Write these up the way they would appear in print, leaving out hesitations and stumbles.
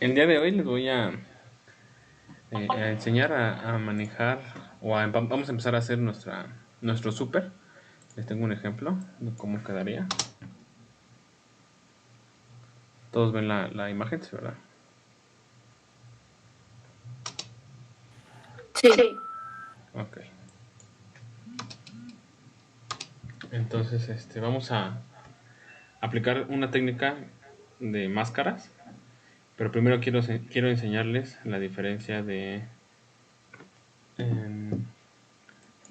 El día de hoy les voy a enseñar a manejar vamos a empezar a hacer nuestro súper. Les tengo un ejemplo de cómo quedaría. Todos ven la imagen, ¿sí, verdad? Sí. Ok. Entonces, vamos a aplicar una técnica de máscaras, pero primero quiero enseñarles em,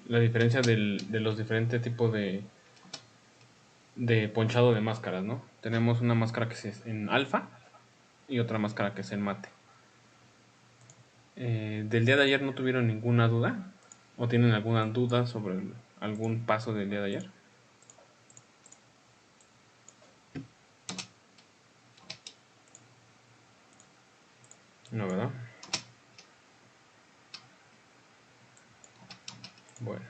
la diferencia de los diferentes tipos de ponchado de máscaras, ¿no? Tenemos una máscara que es en alfa y otra máscara que es en mate. ¿Del día de ayer no tuvieron ninguna duda? ¿O tienen alguna duda sobre algún paso del día de ayer? No, ¿verdad? Bueno.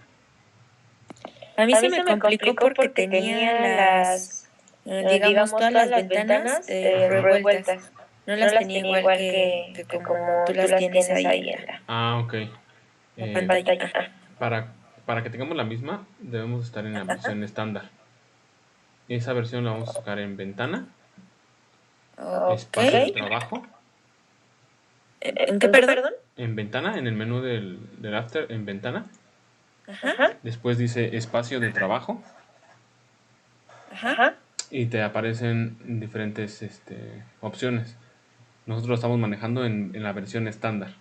A mí A se mí me se me complicó complicó porque porque tenía tenía digamos, digamos, todas todas las las ventanas ventanas revueltas. revueltas. No No las las tenía tenía igual igual que que como tú como tú las las tienes tienes ahí ahí en en Ok. la la pantalla. pantalla. Para que tengamos la misma, debemos estar en la versión estándar. Esa versión la vamos a sacar en ventana, Ok. espacio de trabajo, ¿En qué, ¿En qué, perdón? perdón? en ventana, en el menú del After, en ventana. Ajá, Ajá, Después dice espacio de trabajo ajá. ajá. y te aparecen diferentes opciones. Nosotros lo estamos manejando en la versión estándar.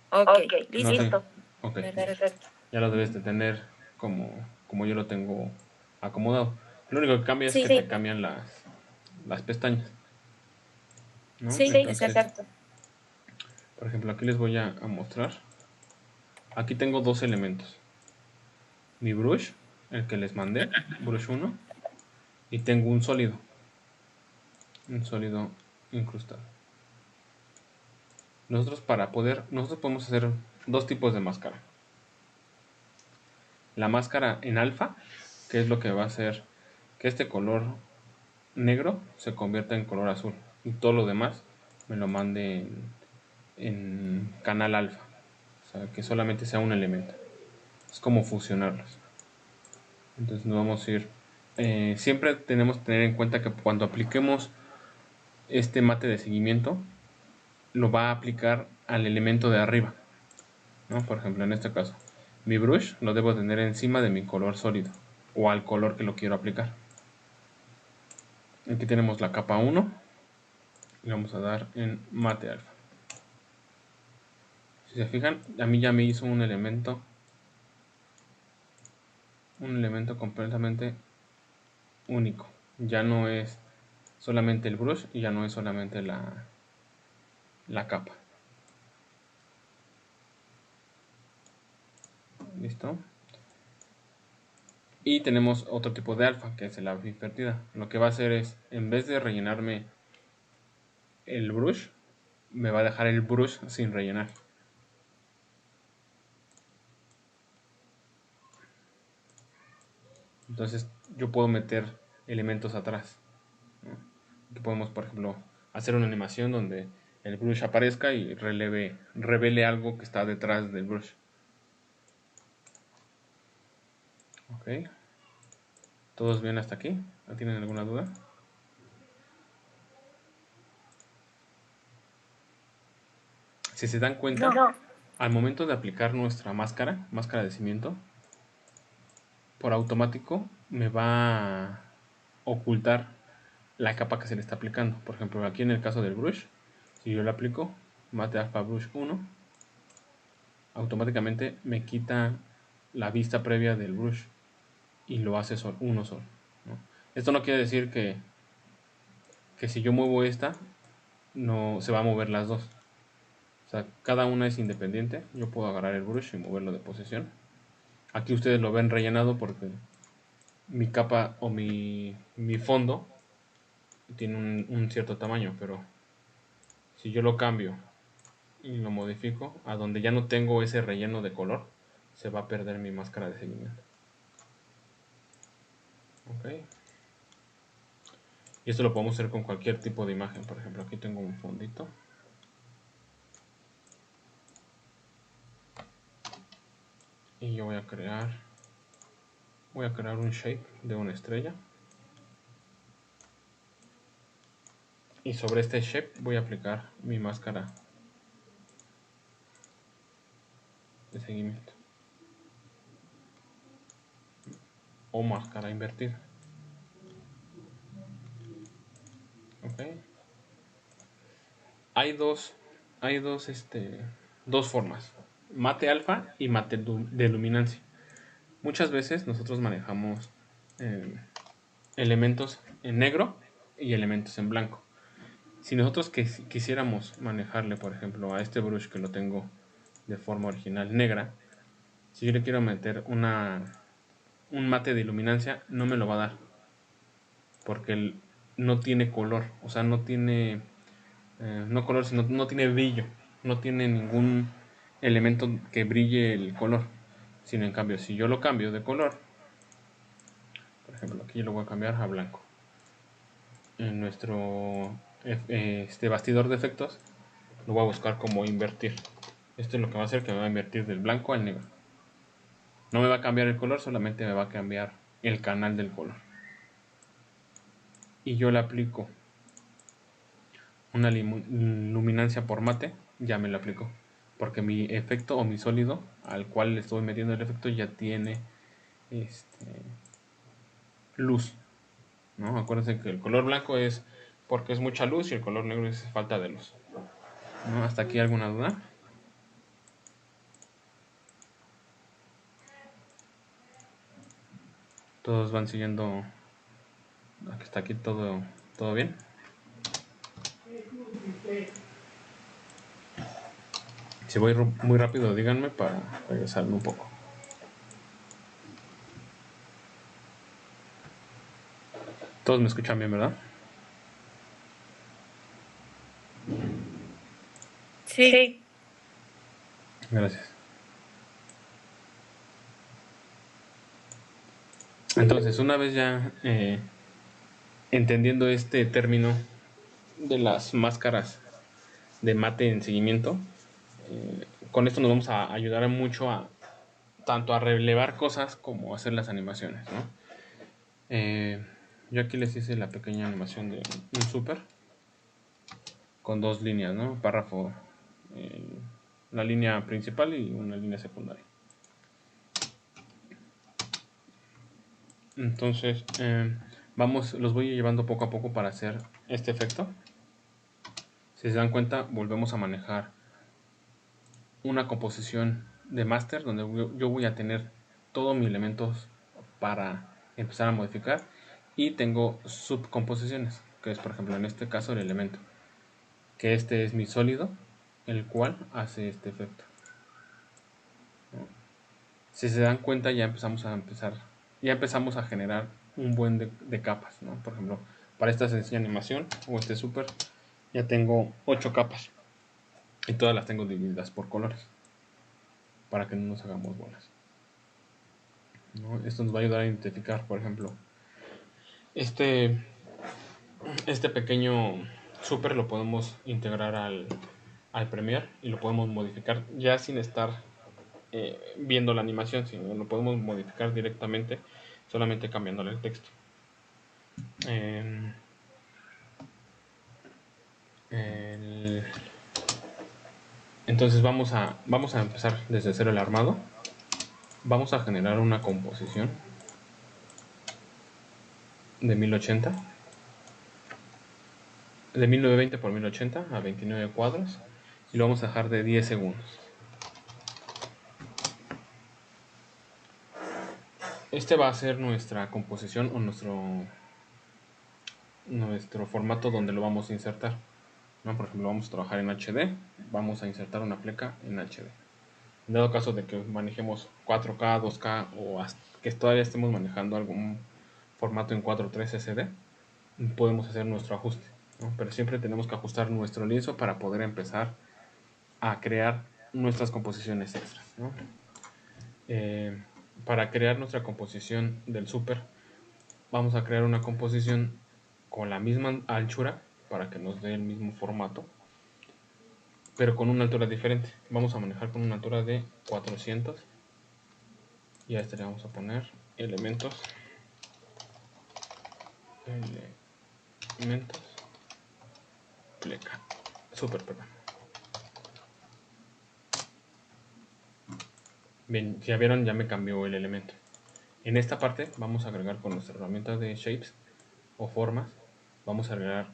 Ok, Ok, No sé. listo. listo. Ok, listo. Perfecto. Perfecto. Ya lo debes de tener como yo lo tengo acomodado. Lo único que cambia es que Sí, te cambian las pestañas, ¿no? sí, Sí, Entonces, exacto. exacto. por ejemplo, aquí les voy a mostrar. Aquí tengo dos elementos. Mi brush, el que les mandé, brush uno, y tengo un sólido incrustado. Nosotros podemos hacer dos tipos de máscara. La máscara en alfa, que es lo que va a hacer que este color negro se convierta en color azul y todo lo demás me lo mande en canal alfa, o sea, que solamente sea un elemento. Es como fusionarlos. Entonces nos vamos a ir. Siempre tenemos que tener en cuenta que cuando apliquemos este mate de seguimiento, lo va a aplicar al elemento de arriba, ¿no? Por ejemplo, en este caso, mi brush lo debo tener encima de mi color sólido o al color que lo quiero aplicar. Aquí tenemos la capa 1 y vamos a dar en mate alfa. Si se fijan, a mí ya me hizo un elemento completamente único. Ya no es solamente el brush y ya no es solamente la capa. ¿Listo? Y tenemos otro tipo de alfa, que es el alfa invertida. Lo que va a hacer es, en vez de rellenarme el brush, me va a dejar el brush sin rellenar. Entonces yo puedo meter elementos atrás, ¿no? Aquí podemos, por ejemplo, hacer una animación donde el brush aparezca y revele algo que está detrás del brush. Ok. ¿Todos bien hasta aquí? ¿No tienen alguna duda? Si se dan cuenta, No. al momento de aplicar nuestra máscara de cimiento, por automático me va a ocultar la capa que se le está aplicando. Por ejemplo, aquí en el caso del brush, si yo le aplico mate alpha brush 1, automáticamente me quita la vista previa del brush y lo hace uno solo, ¿no? Esto no quiere decir que si yo muevo esta, no se va a mover las dos. O sea, cada una es independiente. Yo puedo agarrar el brush y moverlo de posición. Aquí ustedes lo ven rellenado porque mi capa o mi fondo tiene un cierto tamaño, pero si yo lo cambio y lo modifico a donde ya no tengo ese relleno de color, se va a perder mi máscara de seguimiento. Ok. Y esto lo podemos hacer con cualquier tipo de imagen. Por ejemplo, aquí tengo un fondito. Y yo voy a crear un shape de una estrella. Y sobre este shape voy a aplicar mi máscara de seguimiento. O máscara invertida. Ok. Hay dos formas. Mate alfa y mate de luminancia. Muchas veces nosotros manejamos elementos en negro y elementos en blanco. Si nosotros quisiéramos manejarle, por ejemplo, a este brush que lo tengo de forma original negra, si yo le quiero meter un mate de iluminancia, no me lo va a dar. Porque no tiene color, o sea, no tiene, no color, sino no tiene brillo, no tiene ningún elemento que brille el color. Sino en cambio, si yo lo cambio de color, por ejemplo, aquí lo voy a cambiar a blanco. En nuestro bastidor de efectos, lo voy a buscar como invertir. Esto es lo que va a hacer que me va a invertir del blanco al negro. No me va a cambiar el color, solamente me va a cambiar el canal del color. Y yo le aplico una luminancia por mate, ya me lo aplico. Porque mi efecto o mi sólido al cual le estoy metiendo el efecto ya tiene luz, ¿no? Acuérdense que el color blanco es porque es mucha luz y el color negro es falta de luz, ¿no? ¿Hasta aquí alguna duda? Todos van siguiendo. Hasta aquí todo bien. Si voy muy rápido, díganme para regresarme un poco. Todos me escuchan bien, ¿verdad? Sí. Gracias. Entonces, una vez ya entendiendo este término de las máscaras de mate en seguimiento, con esto nos vamos a ayudar mucho a tanto a relevar cosas como a hacer las animaciones, ¿no? Yo aquí les hice la pequeña animación de un super con dos líneas, ¿no? Párrafo, la línea principal y una línea secundaria. Entonces, los voy llevando poco a poco para hacer este efecto. Si se dan cuenta, volvemos a manejar una composición de master donde yo voy a tener todos mis elementos para empezar a modificar, y tengo subcomposiciones, que es por ejemplo en este caso el elemento, que este es mi sólido, el cual hace este efecto. Si se dan cuenta, ya empezamos a generar un buen de capas, ¿no? Por ejemplo, para esta sencilla animación o este super, ya tengo 8 capas y todas las tengo divididas por colores para que no nos hagamos bolas, ¿no? Esto nos va a ayudar a identificar, por ejemplo, este pequeño super lo podemos integrar al Premiere y lo podemos modificar ya sin estar viendo la animación, sino lo podemos modificar directamente solamente cambiándole el texto. Entonces vamos a empezar desde cero el armado. Vamos a generar una composición de 1080, de 1920 por 1080 a 29 cuadros, y lo vamos a dejar de 10 segundos. Este va a ser nuestra composición o nuestro formato donde lo vamos a insertar, ¿no? Por ejemplo, vamos a trabajar en HD, vamos a insertar una pleca en HD. En dado caso de que manejemos 4K, 2K o que todavía estemos manejando algún formato en 4.3 SD, podemos hacer nuestro ajuste, ¿no? Pero siempre tenemos que ajustar nuestro lienzo para poder empezar a crear nuestras composiciones extras, ¿no? Para crear nuestra composición del super, vamos a crear una composición con la misma anchura para que nos dé el mismo formato, pero con una altura diferente. Vamos a manejar con una altura de 400 y a este le vamos a poner elementos pleca. Super, perdón. Bien, ya vieron, ya me cambió el elemento. En esta parte vamos a agregar con nuestra herramienta de shapes o formas, vamos a agregar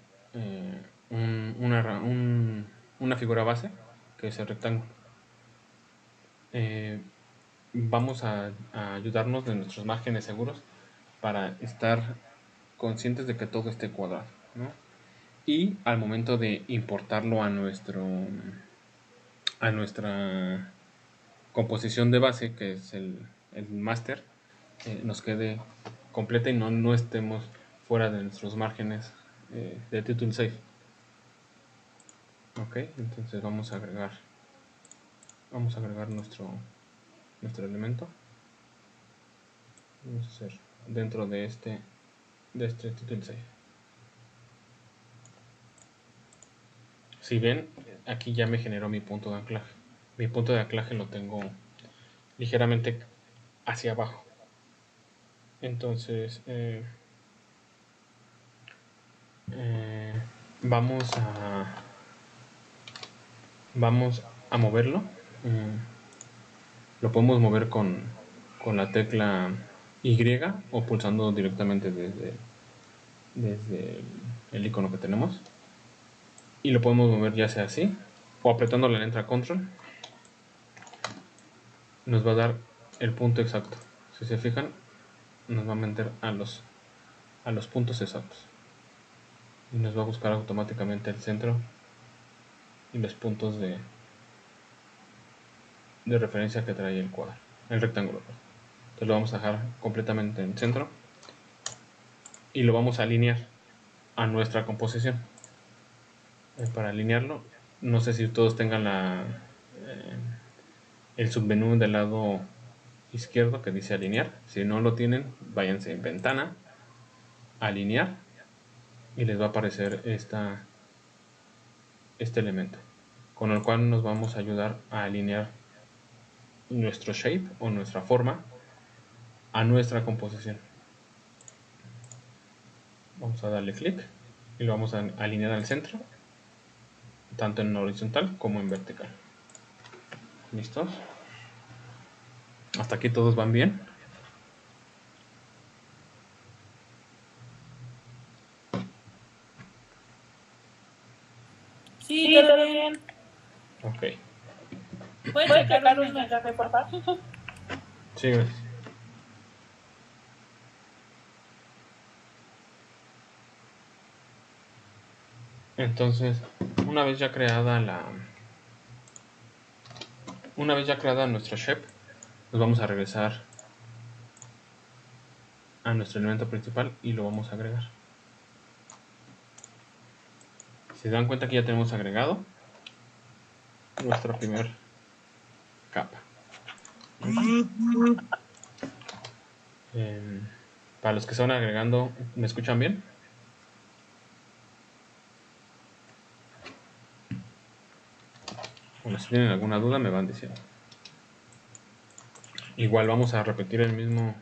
una figura base que es el rectángulo. Vamos a ayudarnos de nuestros márgenes seguros para estar conscientes de que todo esté cuadrado, ¿no? Y al momento de importarlo a nuestra composición de base, que es el master, nos quede completa y no estemos fuera de nuestros márgenes de title safe. Ok, entonces vamos a agregar nuestro elemento. Vamos a hacer dentro de este title safe. Si ven, aquí ya me generó mi punto de anclaje. Mi punto de anclaje lo tengo ligeramente hacia abajo. Entonces vamos a moverlo. Lo podemos mover con la tecla Y o pulsando directamente desde el icono que tenemos. Y lo podemos mover ya sea así o apretando la letra control. Nos va a dar el punto exacto. Si se fijan, nos va a meter a los puntos exactos. Y nos va a buscar automáticamente el centro y los puntos de referencia que trae el cuadro, el rectángulo. Entonces lo vamos a dejar completamente en el centro y lo vamos a alinear a nuestra composición. Para alinearlo, no sé si todos tengan el submenú del lado izquierdo que dice alinear. Si no lo tienen, váyanse en ventana, alinear, y les va a aparecer este elemento, con el cual nos vamos a ayudar a alinear nuestro shape o nuestra forma a nuestra composición. Vamos a darle clic y lo vamos a alinear al centro, tanto en horizontal como en vertical. ¿Listos? ¿Hasta aquí todos van bien? Sí, todo bien. Ok. ¿Puedes checar un mensaje, por favor? Sí, gracias. Entonces, una vez ya creada nuestro shape, nos vamos a regresar a nuestro elemento principal y lo vamos a agregar. Si se dan cuenta que ya tenemos agregado nuestra primera capa. Para los que se van agregando, ¿me escuchan bien? Bueno, si tienen alguna duda me van diciendo. Igual vamos a repetir el mismo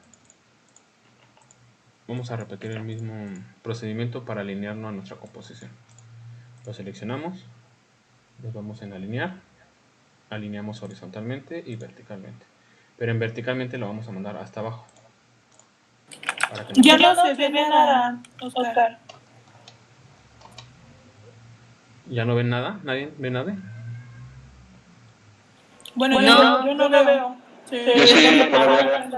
procedimiento para alinearnos a nuestra composición. Lo seleccionamos, nos vamos en alinear, alineamos horizontalmente y verticalmente, pero en verticalmente lo vamos a mandar hasta abajo. Ya no se ve nada, Oscar. ¿Ya no ven nada? ¿Nadie ve nada? Bueno, no, yo no veo. Yo sí puedo ver.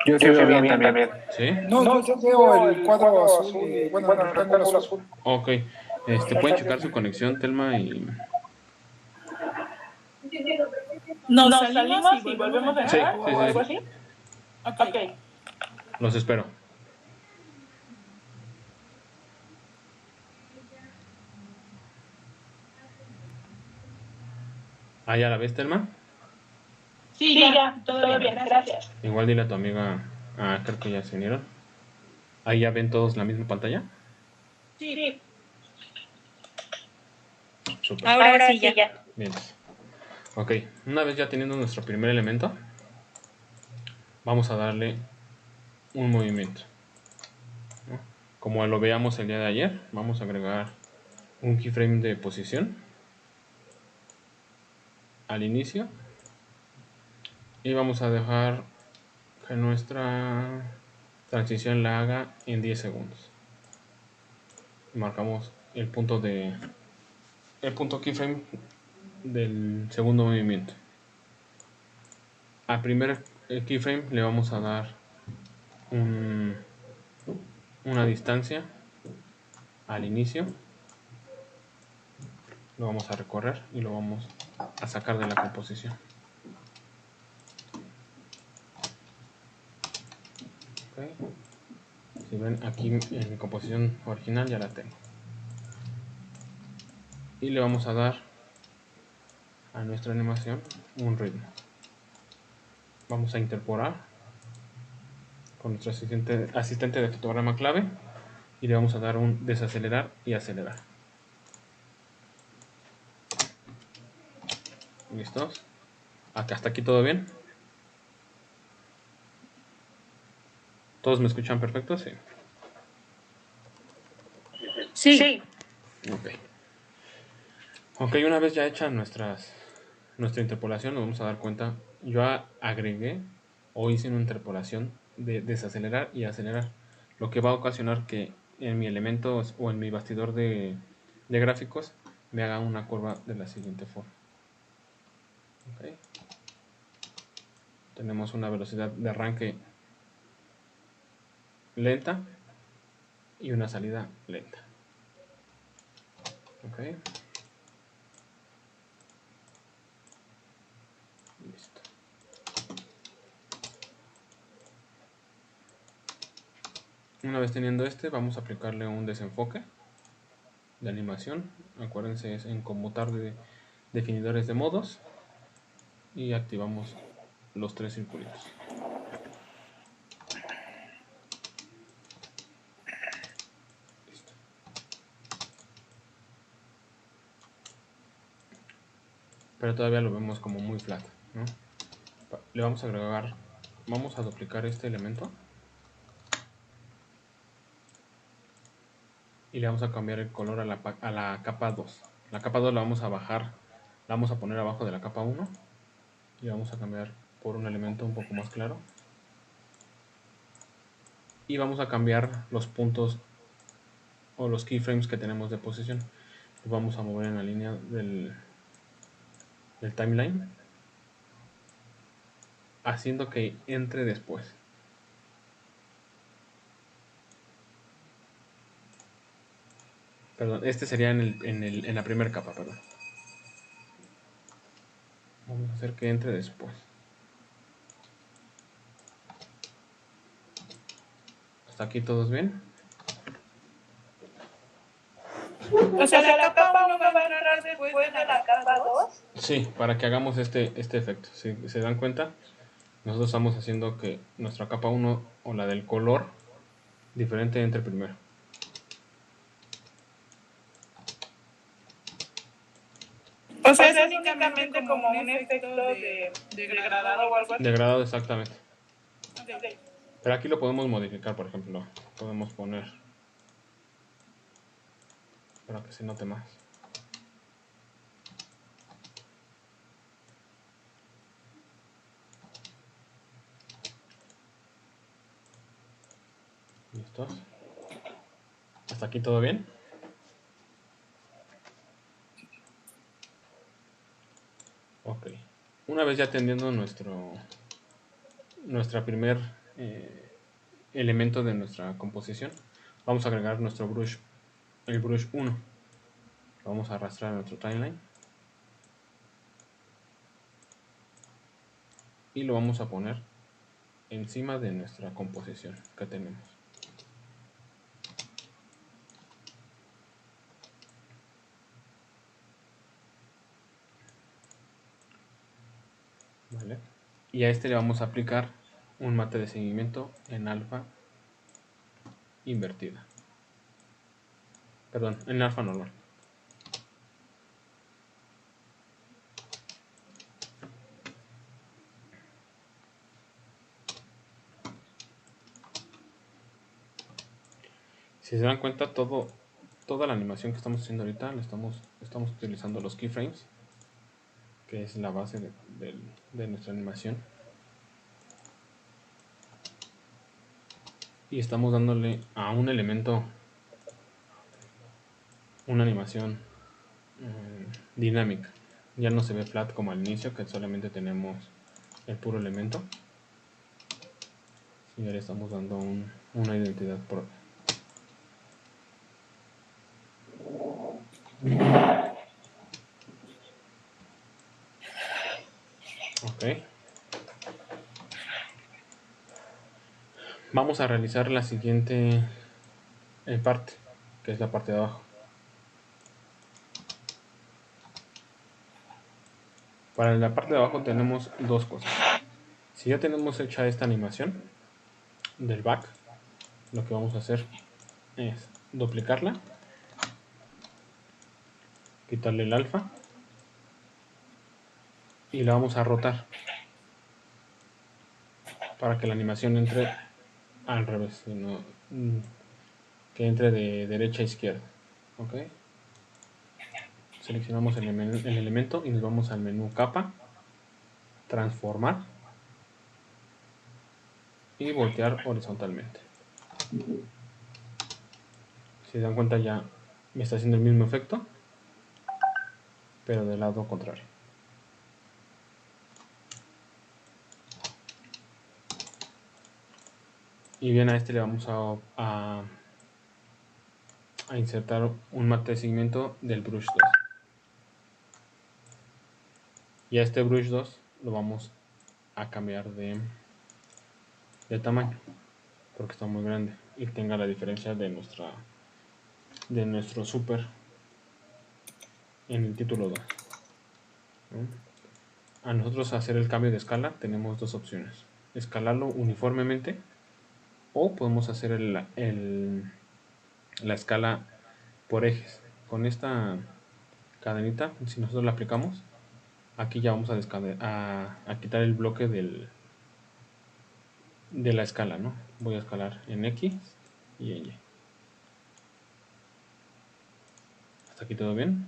Yo sí veo bien también. ¿Sí? No, yo veo el cuadro azul y, bueno, el rectángulo azul. Ok. Pueden checar su conexión, Telma, y... ¿Nos salimos y volvemos a entrar Sí, o algo así? Ok. Los espero. ¿Ah, ya la ves, Telma? Sí, ya, todo bien, gracias. Igual dile a tu amiga... Ah, creo que ya se unieron. Ahí ya ven todos la misma pantalla. Sí. Super. Ahora sí ya. Bien. Ok, una vez ya teniendo nuestro primer elemento, vamos a darle un movimiento, ¿no? Como lo veíamos el día de ayer, vamos a agregar un keyframe de posición al inicio y vamos a dejar que nuestra transición la haga en 10 segundos. Marcamos el punto keyframe del segundo movimiento. Al primer keyframe le vamos a dar una distancia al inicio, lo vamos a recorrer y lo vamos a sacar de la composición. Okay. Si ven aquí en mi composición original ya la tengo. Y le vamos a dar a nuestra animación un ritmo. Vamos a interpolar con nuestro asistente de fotograma clave y le vamos a dar un desacelerar y acelerar. ¿Listos? ¿Hasta aquí todo bien? ¿Todos me escuchan perfecto? Sí. Sí. Ok, una vez ya hecha nuestra interpolación, nos vamos a dar cuenta, yo agregué o hice una interpolación de desacelerar y acelerar, lo que va a ocasionar que en mi elemento o en mi bastidor de gráficos me haga una curva de la siguiente forma. Okay. Tenemos una velocidad de arranque lenta y una salida lenta. Okay. Listo. Una vez teniendo vamos a aplicarle un desenfoque de animación. Acuérdense, es en conmutar de definidores de modos y activamos los 3 circulitos. Listo. Pero todavía lo vemos como muy flat, ¿no? Le vamos a agregar, vamos a duplicar este elemento y le vamos a cambiar el color a la capa 2. La capa 2 la vamos a bajar, la vamos a poner abajo de la capa 1 y vamos a cambiar por un elemento un poco más claro. Y vamos a cambiar los puntos o los keyframes que tenemos de posición. Los vamos a mover en la línea del timeline, haciendo que entre después. Perdón, este sería en la primera capa, perdón. Vamos a hacer que entre después. ¿Hasta aquí todos bien? O sea, la capa 1 va a entrar después de la capa 2. Sí, para que hagamos este efecto. Si se dan cuenta, nosotros estamos haciendo que nuestra capa 1 o la del color diferente entre primero. O sea, es únicamente como un efecto de degradado o algo así. Degradado, exactamente. Okay. Pero aquí lo podemos modificar, por ejemplo. Podemos poner para que se note más. ¿Listos? ¿Hasta aquí todo bien? Ok. Una vez ya teniendo nuestra primer elemento de nuestra composición, vamos a agregar nuestro brush, el brush 1. Lo vamos a arrastrar a nuestro timeline y lo vamos a poner encima de nuestra composición que tenemos. ¿Vale? Y a este le vamos a aplicar un mate de seguimiento en alfa invertida. Perdón, en alfa normal. Si se dan cuenta, toda la animación que estamos haciendo ahorita, estamos utilizando los keyframes, que es la base de nuestra animación. Y estamos dándole a un elemento una animación dinámica. Ya no se ve flat como al inicio, que solamente tenemos el puro elemento. Y ahora estamos dando una identidad propia. Ok. Vamos a realizar la siguiente parte, que es la parte de abajo. Para la parte de abajo tenemos dos cosas. Si ya tenemos hecha esta animación del back, lo que vamos a hacer es duplicarla, quitarle el alfa y la vamos a rotar para que la animación entre al revés, sino que entre de derecha a izquierda. Ok. Seleccionamos el elemento y nos vamos al menú capa, transformar y voltear horizontalmente. Si se dan cuenta, ya me está haciendo el mismo efecto, pero del lado contrario. Y bien, a este le vamos a insertar un mate de segmento del brush 2. Y a este brush 2 lo vamos a cambiar de tamaño, porque está muy grande y tenga la diferencia de nuestro super en el título 2. A nosotros hacer el cambio de escala tenemos dos opciones: escalarlo uniformemente, o podemos hacer la escala por ejes. Con esta cadenita, si nosotros la aplicamos, aquí ya vamos a quitar el bloque de la escala, ¿no? Voy a escalar en X y en Y. ¿Hasta aquí todo bien?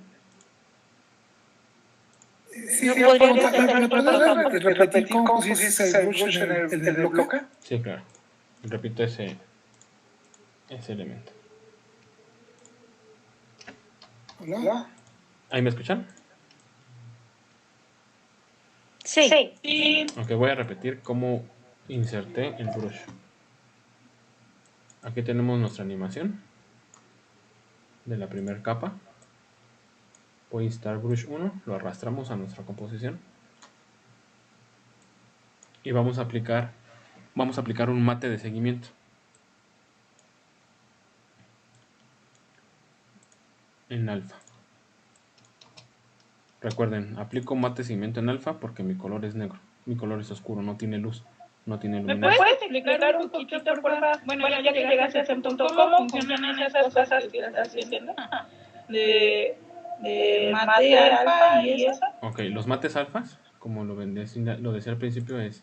Sí, ¿me puedes repetir cómo pusiste el brush en el bloque? Sí, claro. Repito ese elemento. Hola. ¿Ahí me escuchan? Sí. Ok, voy a repetir cómo inserté el brush. Aquí tenemos nuestra animación de la primera capa. Voy a instalar brush 1, lo arrastramos a nuestra composición y vamos a aplicar un mate de seguimiento. En alfa. Recuerden, aplico mate de seguimiento en alfa porque mi color es negro, mi color es oscuro, no tiene luz, no tiene ¿Me luminancia. puedes explicar un poquito, por favor? Bueno, ya que llegaste a ese punto, ¿cómo funcionan esas cosas que estás diciendo? De mate, alfa y eso. Ok, los mates alfas, como lo decía al principio, es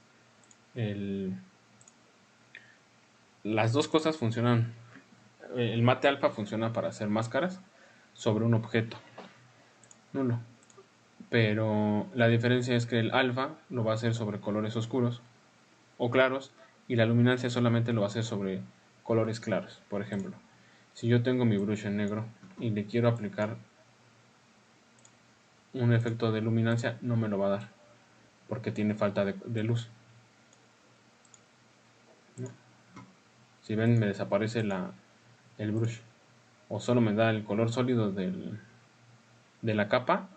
las dos cosas funcionan. El mate alfa funciona para hacer máscaras sobre un objeto nulo, pero la diferencia es que el alfa lo va a hacer sobre colores oscuros o claros y la luminancia solamente lo va a hacer sobre colores claros. Por ejemplo, si yo tengo mi brush en negro y le quiero aplicar un efecto de luminancia, no me lo va a dar porque tiene falta de luz, ¿no? Si ven, me desaparece el brush, o solo me da el color sólido de la capa,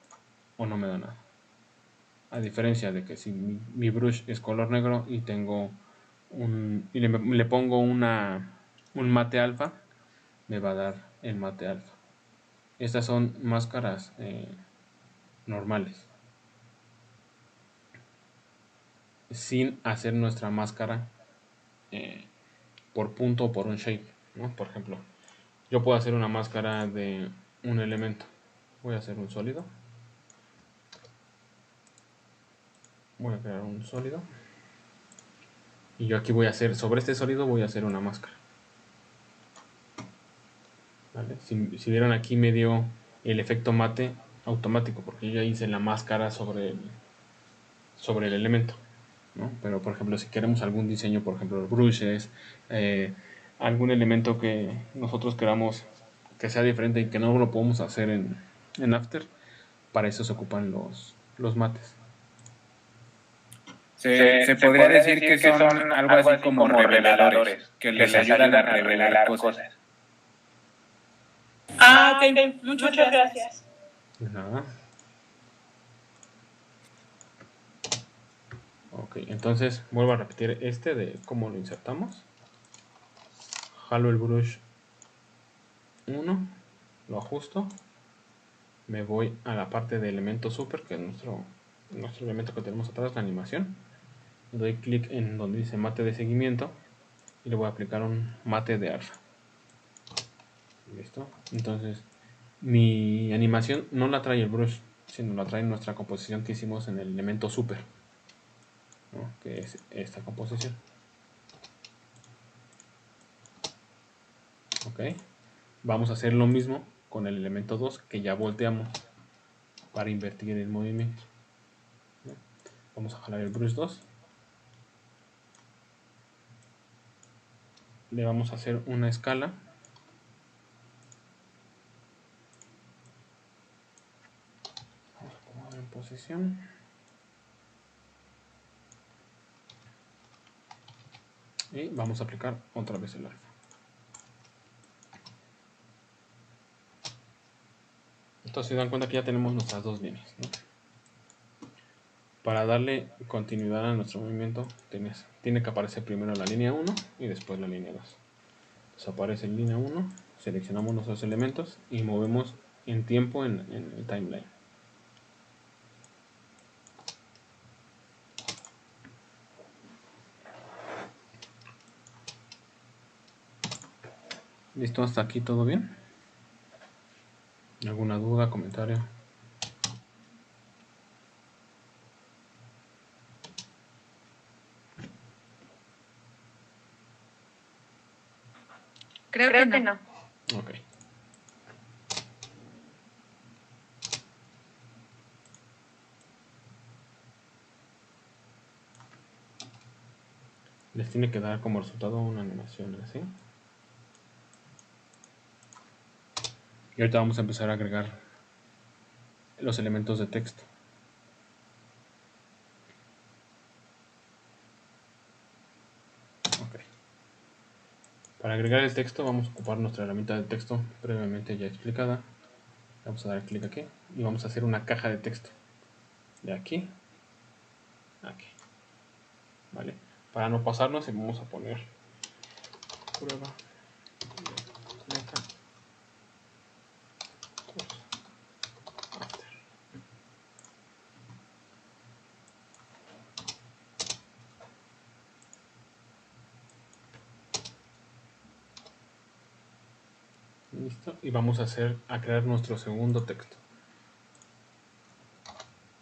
o no me da nada. A diferencia de que si mi brush es color negro y tengo y le pongo un mate alfa, me va a dar el mate alfa. Estas son máscaras normales, sin hacer nuestra máscara por punto o por un shape. ¿no? Por ejemplo, yo puedo hacer una máscara de un elemento. Voy a hacer un sólido. Voy a crear un sólido. Y yo aquí voy a hacer, sobre este sólido voy a hacer una máscara. ¿Vale? Si vieron aquí me dio el efecto mate automático, porque yo ya hice la máscara sobre el elemento, ¿no? Pero por ejemplo, si queremos algún diseño, por ejemplo, brushes, algún elemento que nosotros queramos que sea diferente y que no lo podemos hacer en After, para eso se ocupan los mates. Se podría decir que son algo así como reveladores, que les ayudan a revelar cosas. Ah, ok, muchas gracias. Nada. Ok, entonces vuelvo a repetir este de cómo lo insertamos. Jalo el brush 1, lo ajusto, me voy a la parte de elemento super, que es nuestro elemento que tenemos atrás, la animación. Doy clic en donde dice mate de seguimiento y le voy a aplicar un mate de alfa. Listo. Entonces mi animación no la trae el brush, sino la trae nuestra composición que hicimos en el elemento super, ¿no? Que es esta composición. Ok, vamos a hacer lo mismo con el elemento 2 que ya volteamos para invertir el movimiento, ¿no? Vamos a jalar el brush 2, le vamos a hacer una escala, vamos a poner en posición y vamos a aplicar otra vez el alfa. Entonces se dan cuenta que ya tenemos nuestras dos líneas, ¿no? Para darle continuidad a nuestro movimiento tiene que aparecer primero la línea 1 y después la línea 2. Entonces aparece en línea 1, seleccionamos los dos elementos y movemos en tiempo en el timeline. ¿Listo? ¿Hasta aquí todo bien? ¿Alguna duda, comentario? Creo que no. Ok. Les tiene que dar como resultado una animación así. Y ahorita vamos a empezar a agregar los elementos de texto. Ok. Para agregar el texto vamos a ocupar nuestra herramienta de texto previamente ya explicada. Vamos a dar clic aquí y vamos a hacer una caja de texto. De aquí a aquí. ¿Vale? Para no pasarnos vamos a poner prueba meta curso after. Listo. Y vamos a crear nuestro segundo texto.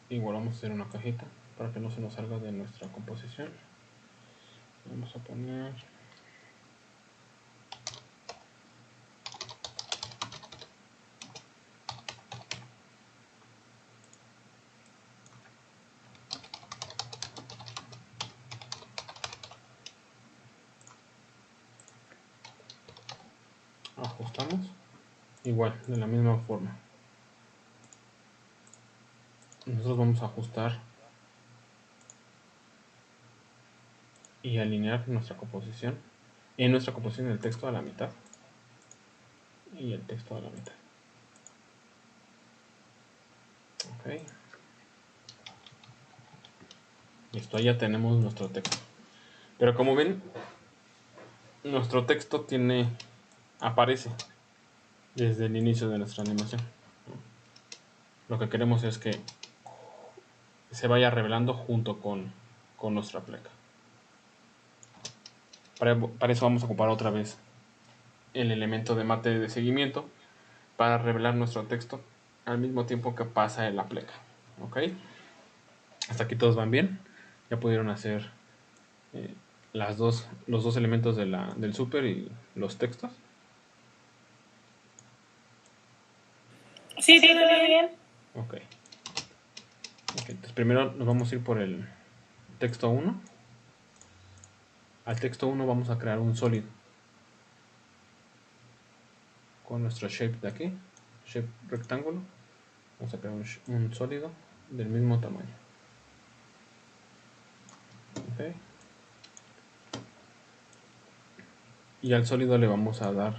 Igual vamos a hacer una cajita para que no se nos salga de nuestra composición. Vamos a poner ajustamos igual de la misma forma. Nosotros vamos a ajustar y alinear nuestra composición. En nuestra composición el texto a la mitad y el texto a la mitad. Ok. Listo, ya tenemos nuestro texto. Pero como ven, nuestro texto aparece desde el inicio de nuestra animación. Lo que queremos es que se vaya revelando junto con nuestra placa. Para eso vamos a ocupar otra vez el elemento de mate de seguimiento para revelar nuestro texto al mismo tiempo que pasa en la pleca. ¿Ok? Hasta aquí todos van bien. Ya pudieron hacer los dos elementos del super y los textos. Sí, todo bien. Ok. Entonces primero nos vamos a ir por el texto 1. Al texto 1 vamos a crear un sólido con nuestro shape de aquí, shape rectángulo. Vamos a crear un sólido del mismo tamaño. Ok. Y al sólido le vamos a dar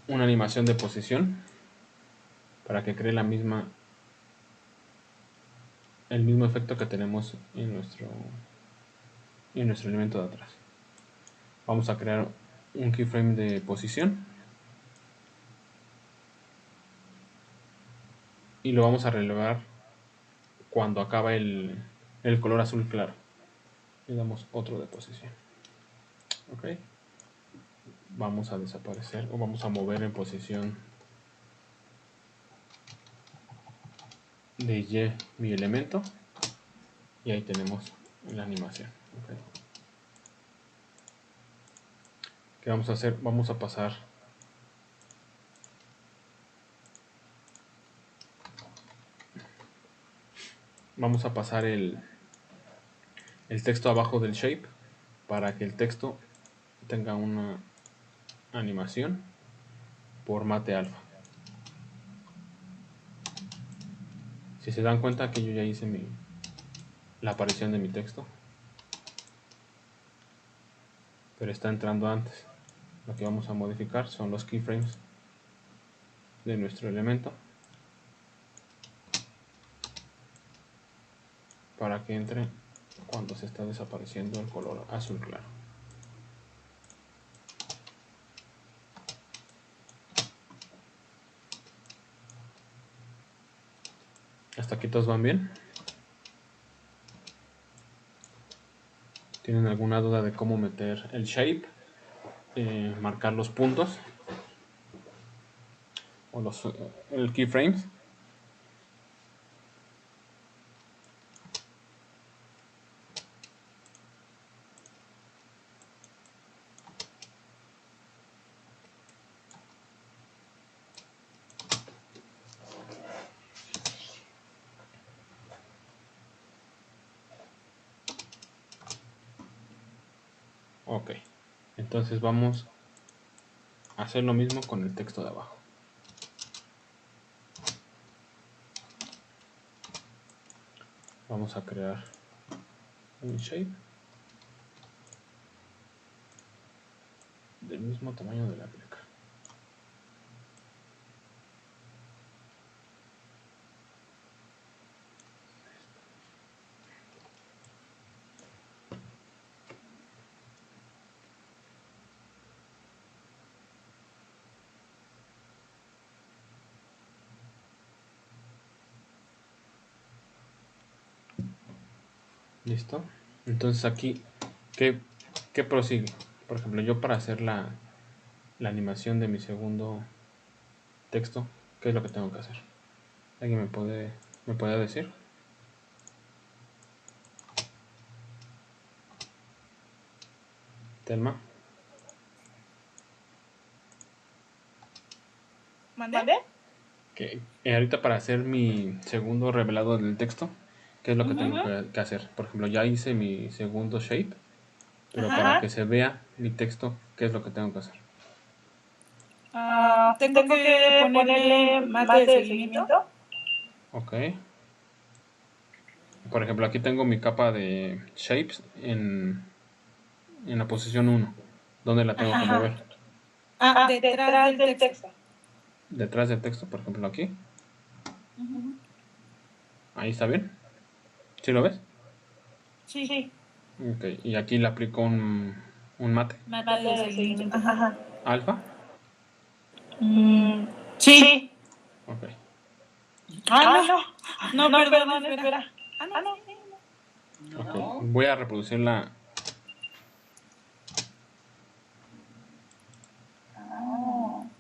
una animación de posición para que cree el mismo efecto que tenemos en nuestro elemento de atrás. Vamos a crear un keyframe de posición y lo vamos a relevar cuando acaba el color azul claro. Le damos otro de posición. Ok. Vamos a desaparecer o vamos a mover en posición de Y mi elemento y ahí tenemos la animación. Okay. ¿Qué vamos a hacer? Vamos a pasar el texto abajo del shape para que el texto tenga una animación por mate alfa. Si se dan cuenta que yo ya hice la aparición de mi texto, pero está entrando antes. Lo que vamos a modificar son los keyframes de nuestro elemento para que entre cuando se está desapareciendo el color azul claro. ¿Hasta aquí todos van bien? ¿Tienen alguna duda de cómo meter el shape? Marcar los puntos o el keyframes. Ok, entonces vamos a hacer lo mismo con el texto de abajo. Vamos a crear un shape del mismo tamaño de la pleca. ¿Listo? Entonces aquí, ¿qué prosigue? Por ejemplo, yo para hacer la animación de mi segundo texto, ¿qué es lo que tengo que hacer? ¿Alguien me puede decir? Telma. ¿Mandé? Que ahorita para hacer mi segundo revelado del texto, ¿qué es lo que tengo que hacer? Por ejemplo, ya hice mi segundo shape, pero para que se vea mi texto, ¿qué es lo que tengo que hacer? Tengo que ponerle mate de seguimiento. Ok. Por ejemplo, aquí tengo mi capa de shapes en la posición 1. ¿Dónde la tengo que mover? Detrás del texto. Detrás del texto, por ejemplo, aquí. Ahí está bien. ¿Sí lo ves? Sí. Ok, y aquí le aplico un mate. Mate de seguimiento. Alfa. Sí. Ok. No, perdón, espera. no. Ok, voy a reproducir la...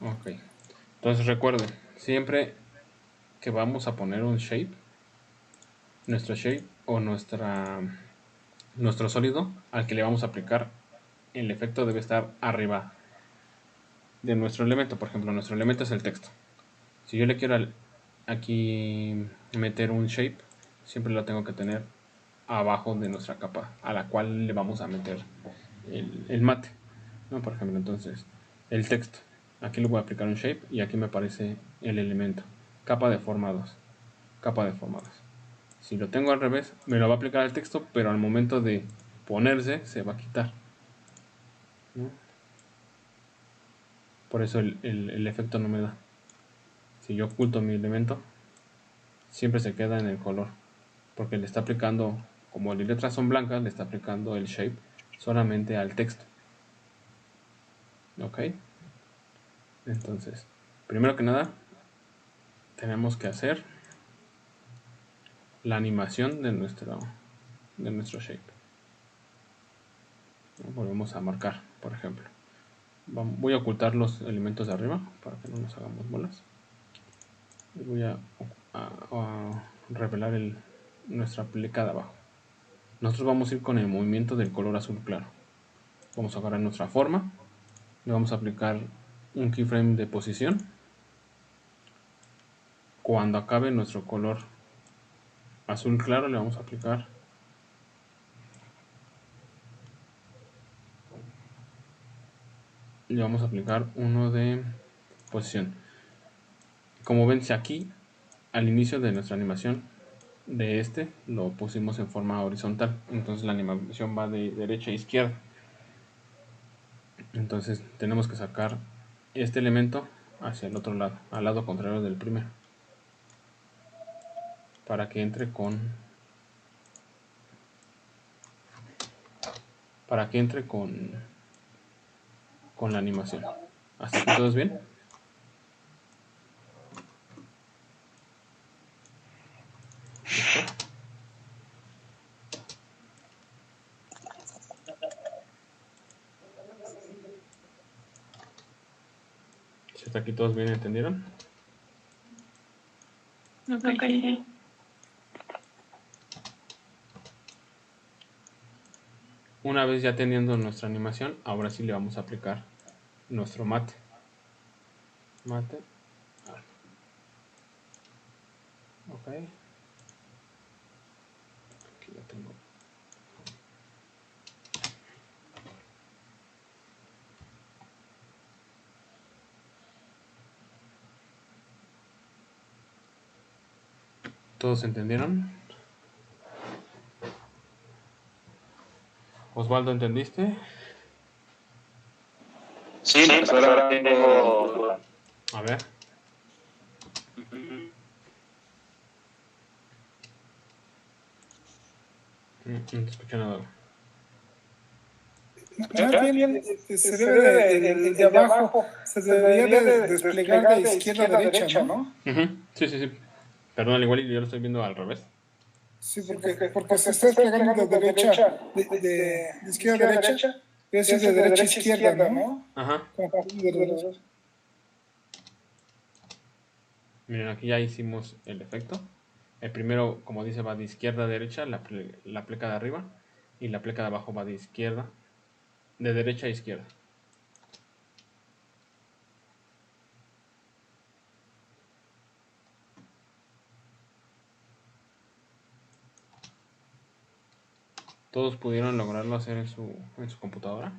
Ok, entonces recuerden, siempre que vamos a poner un shape, nuestro shape o nuestro sólido al que le vamos a aplicar el efecto debe estar arriba de nuestro elemento. Por ejemplo, nuestro elemento es el texto. Si yo le quiero aquí meter un shape, siempre lo tengo que tener abajo de nuestra capa a la cual le vamos a meter el mate, ¿no? Por ejemplo, entonces el texto, aquí le voy a aplicar un shape y aquí me aparece el elemento, capa de forma 2, capa de forma 2. Si lo tengo al revés, me lo va a aplicar al texto, pero al momento de ponerse se va a quitar, ¿no? Por eso el efecto no me da. Si yo oculto mi elemento, siempre se queda en el color, porque le está aplicando, como las letras son blancas, le está aplicando el shape solamente al texto. Ok, entonces primero que nada tenemos que hacer la animación de nuestro shape. Volvemos a marcar, por ejemplo, voy a ocultar los elementos de arriba para que no nos hagamos bolas y voy a revelar nuestra pleca de abajo. Nosotros vamos a ir con el movimiento del color azul claro. Vamos a agarrar nuestra forma, le vamos a aplicar un keyframe de posición. Cuando acabe nuestro color azul claro le vamos a aplicar uno de posición. Como ven, si aquí al inicio de nuestra animación de lo pusimos en forma horizontal, entonces la animación va de derecha a izquierda. Entonces tenemos que sacar este elemento hacia el otro lado, al lado contrario del primero, para que entre con la animación. ¿Hasta aquí todo es bien? ¿Listo? Si hasta aquí todos bien entendieron. Ok. Una vez ya teniendo nuestra animación, ahora sí le vamos a aplicar nuestro mate. Ok. Aquí lo tengo. ¿Todos entendieron? Osvaldo, ¿entendiste? Sí, pues ahora tengo duda. A ver. No te escucho nada. Más bien, se debe el de abajo, se debería de desplegar de izquierda a derecha, ¿no? Sí. Perdón, al igual yo lo estoy viendo al revés. Sí, porque se está desplegando de derecha, de izquierda a derecha, es decir, de derecha a izquierda, ¿no? Ajá. Miren, aquí ya hicimos el efecto. El primero, como dice, va de izquierda a derecha, la pleca de arriba, y la pleca de abajo va de derecha a izquierda. ¿Todos pudieron lograrlo hacer en su computadora?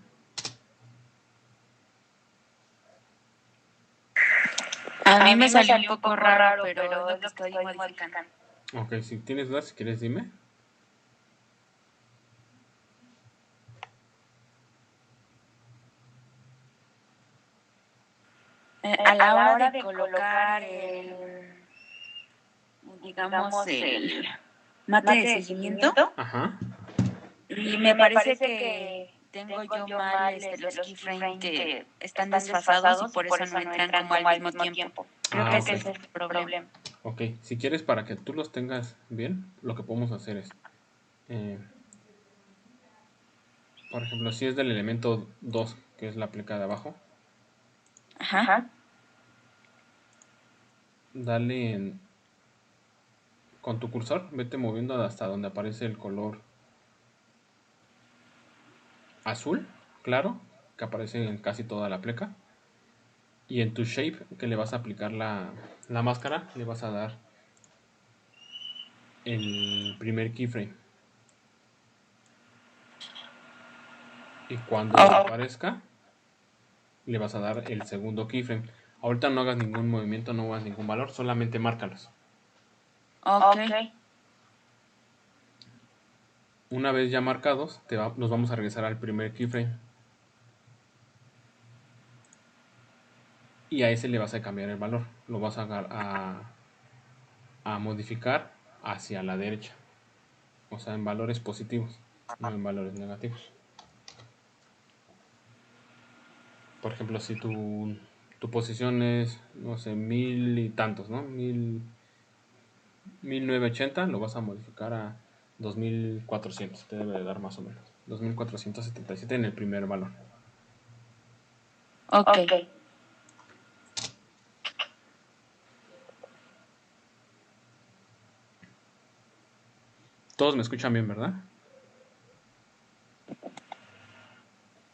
A mí me salió un poco raro, pero es lo que estoy modificando. Ok, si tienes dudas, si quieres dime. A la hora de colocar digamos, el mate de seguimiento, Ajá. y me parece que tengo yo mal los keyframes que están desfasados y por eso no entran como al mismo tiempo. Creo que ese es el problema. Ok, si quieres para que tú los tengas bien, lo que podemos hacer es, eh, por ejemplo, si es del elemento 2, que es la pleca de abajo, Ajá. dale con tu cursor, vete moviendo hasta donde aparece el color azul, claro, que aparece en casi toda la pleca. Y en tu shape, que le vas a aplicar la máscara, le vas a dar el primer keyframe. Y cuando aparezca, le vas a dar el segundo keyframe. Ahorita no hagas ningún movimiento, no hagas ningún valor, solamente márcalos. Ok. Una vez ya marcados, nos vamos a regresar al primer keyframe. Y a ese le vas a cambiar el valor. Lo vas a modificar hacia la derecha. O sea, en valores positivos, no en valores negativos. Por ejemplo, si tu posición es, no sé, 1000 y tantos, ¿no? 1980, lo vas a modificar a 2400. Te debe de dar más o menos. 2477 en el primer valor. Ok. Todos me escuchan bien, ¿verdad?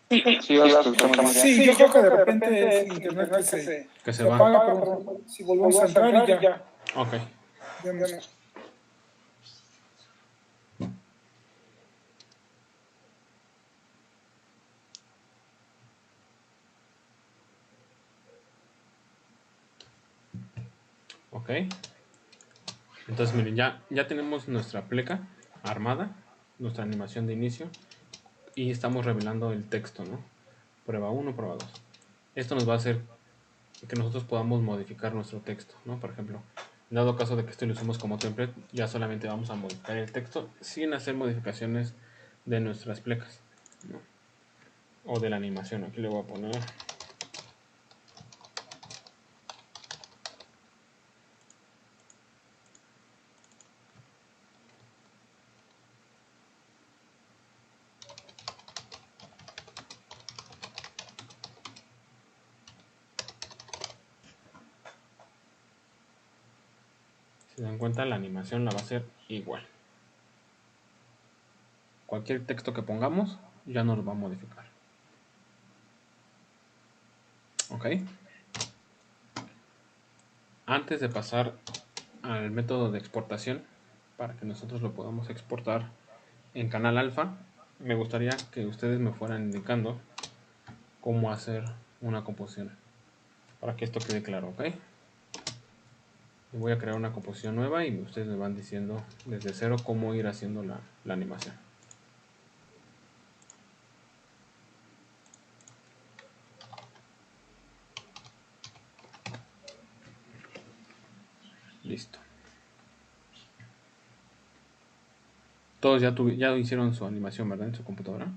Sí, yo lo escuchamos muy bien. Sí, yo creo que de repente es el internet Que se se va. apaga, pero si volvemos a entrar y ya. Ok. Ya nos- Ok. Entonces, miren, ya tenemos nuestra pleca armada, nuestra animación de inicio, y estamos revelando el texto, ¿no? Prueba 1, prueba 2. Esto nos va a hacer que nosotros podamos modificar nuestro texto, ¿no? Por ejemplo, en dado caso de que esto lo usemos como template, ya solamente vamos a modificar el texto sin hacer modificaciones de nuestras plecas, ¿no? O de la animación. Aquí le voy a poner. Si se dan cuenta, la animación la va a hacer igual. Cualquier texto que pongamos ya nos lo va a modificar. Ok. Antes de pasar al método de exportación, para que nosotros lo podamos exportar en Canal Alpha, me gustaría que ustedes me fueran indicando cómo hacer una composición, para que esto quede claro, ¿ok? Voy a crear una composición nueva y ustedes me van diciendo desde cero cómo ir haciendo la animación. Listo. Todos ya hicieron su animación, ¿verdad? En su computadora.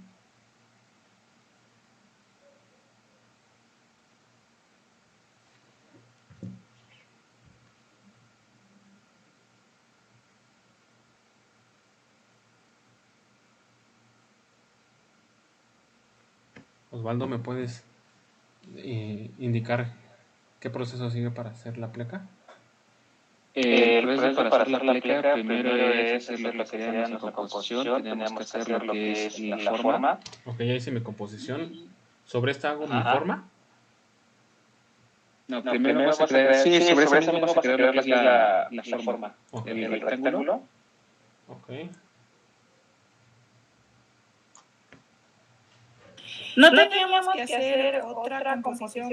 Osvaldo, ¿me puedes indicar qué proceso sigue para hacer la pleca? El proceso para hacer la pleca primero es hacer lo que sería nuestra composición. Tenemos que hacer lo que es la forma. Ok, ya hice mi composición. ¿Sobre esta hago mi forma? No, primero vas a crear, sí, sobre eso mismo vas a crear lo que es la forma, Okay. el rectángulo. Ok. No teníamos que hacer otra composición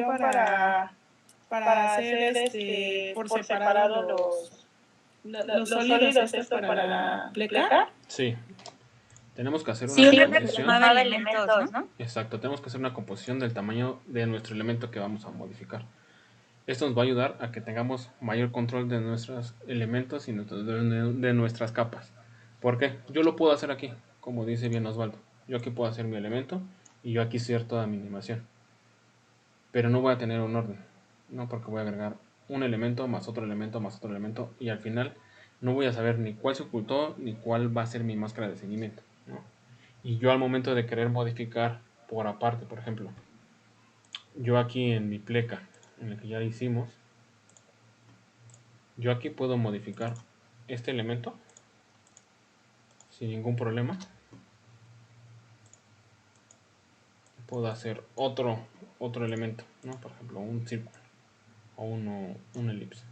para hacer por separado los sólidos estos para la pleca. Sí. Tenemos que hacer una Sí, uno que composición. se llamaba elementos, ¿no? Exacto, tenemos que hacer una composición del tamaño de nuestro elemento que vamos a modificar. Esto nos va a ayudar a que tengamos mayor control de nuestros elementos y de nuestras capas. ¿Por qué? Yo lo puedo hacer aquí, como dice bien Osvaldo. Yo aquí puedo hacer mi elemento y yo aquí hacer toda mi animación. Pero no voy a tener un orden, no, porque voy a agregar un elemento más otro elemento más otro elemento, y al final no voy a saber ni cuál se ocultó ni cuál va a ser mi máscara de seguimiento, ¿no? Y yo al momento de querer modificar por aparte, por ejemplo, yo aquí en mi pleca, en el que ya hicimos, yo aquí puedo modificar este elemento sin ningún problema. Puedo hacer otro elemento, ¿no? Por ejemplo, un círculo o un elipse.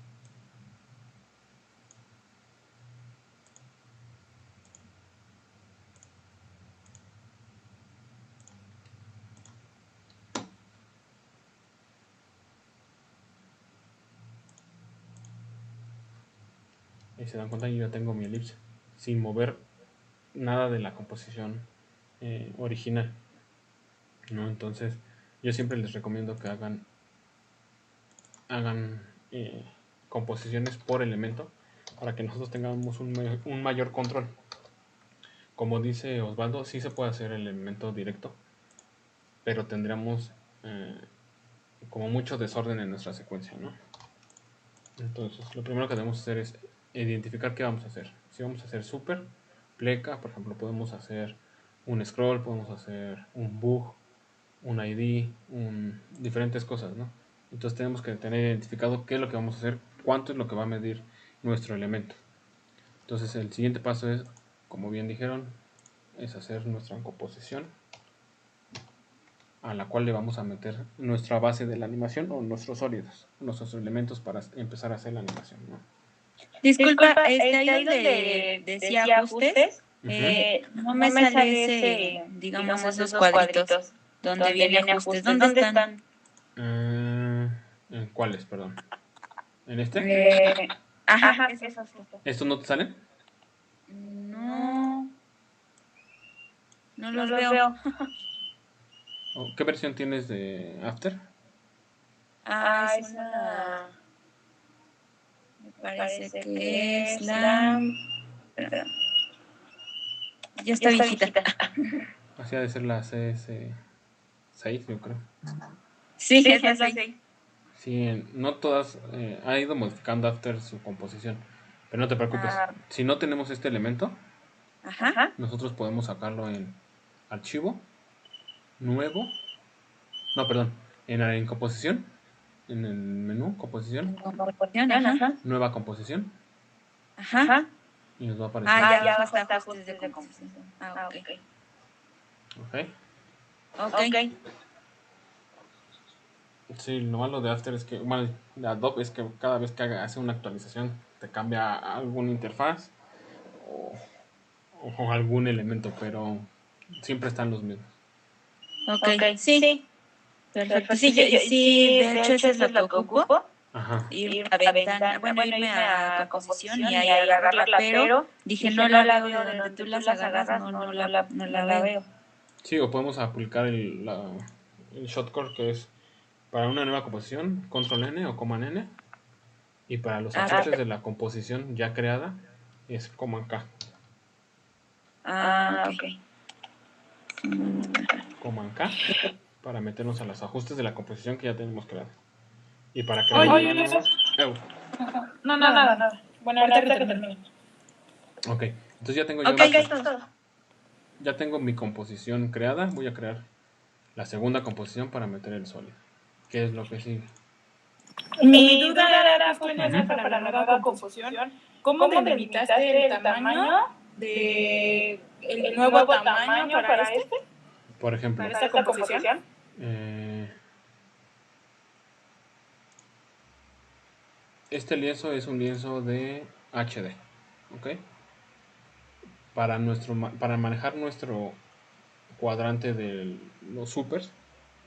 Y se dan cuenta, yo ya tengo mi elipse sin mover nada de la composición original, ¿no? Entonces yo siempre les recomiendo que hagan composiciones por elemento para que nosotros tengamos un mayor control. Como dice Osvaldo, sí se puede hacer el elemento directo, pero tendríamos como mucho desorden en nuestra secuencia, ¿no? Entonces lo primero que debemos hacer es identificar qué vamos a hacer. Si vamos a hacer super, pleca, por ejemplo, podemos hacer un scroll, podemos hacer un bug, un ID, diferentes cosas, ¿no? Entonces tenemos que tener identificado qué es lo que vamos a hacer, cuánto es lo que va a medir nuestro elemento. Entonces el siguiente paso es, como bien dijeron, es hacer nuestra composición, a la cual le vamos a meter nuestra base de la animación o nuestros sólidos, nuestros elementos para empezar a hacer la animación, ¿no? Disculpa, ahí donde decía ajustes, Ujú. no me sale ese, digamos, esos cuadritos donde viene ajustes. ¿Dónde están? ¿En cuáles, perdón? ¿En este? Ajá, esos. ¿Estos no te salen? No los veo. ¿Qué versión tienes de After? Es una... Me parece que es la... Perdón. Ya está viejita. Así ha de ser la CS6, yo creo. Sí, es la 6. Sí, no todas ha ido modificando After su composición, pero no te preocupes. Si no tenemos este elemento, Ajá. nosotros podemos sacarlo en archivo, nuevo, no, perdón, en composición, en el menú composición, Ajá. nueva composición, Ajá. y nos va a aparecer. Ya abajo está ajustes de composición. Ok. Sí, lo malo de After es que, bueno, de Adobe es que cada vez que hace una actualización te cambia alguna interfaz o algún elemento, pero siempre están los mismos. Ok, sí. Perfecto. Sí, de hecho eso es lo que ocupo. Ajá. Ir a ventana, irme a composición y ahí agarrarla, pero dije no la veo de donde tú las agarras, no la veo. Sí, o podemos aplicar el shortcut que es para una nueva composición, Control N o Command N, y para los ajustes de la composición ya creada es Command K. Ok. Command K para meternos a los ajustes de la composición que ya tenemos creada. Y para que Oye, No, nada. Bueno, ahorita que termine. Ok, entonces ya tengo ya tengo mi composición creada. Voy a crear la segunda composición para meter el sólido. ¿Qué es lo que sigue? Mi duda era justo en esa para la nueva composición. ¿Cómo delimitaste el tamaño de el nuevo tamaño para Por ejemplo, esta composición? Este lienzo es un lienzo de HD, ¿ok? Para manejar nuestro cuadrante de los supers,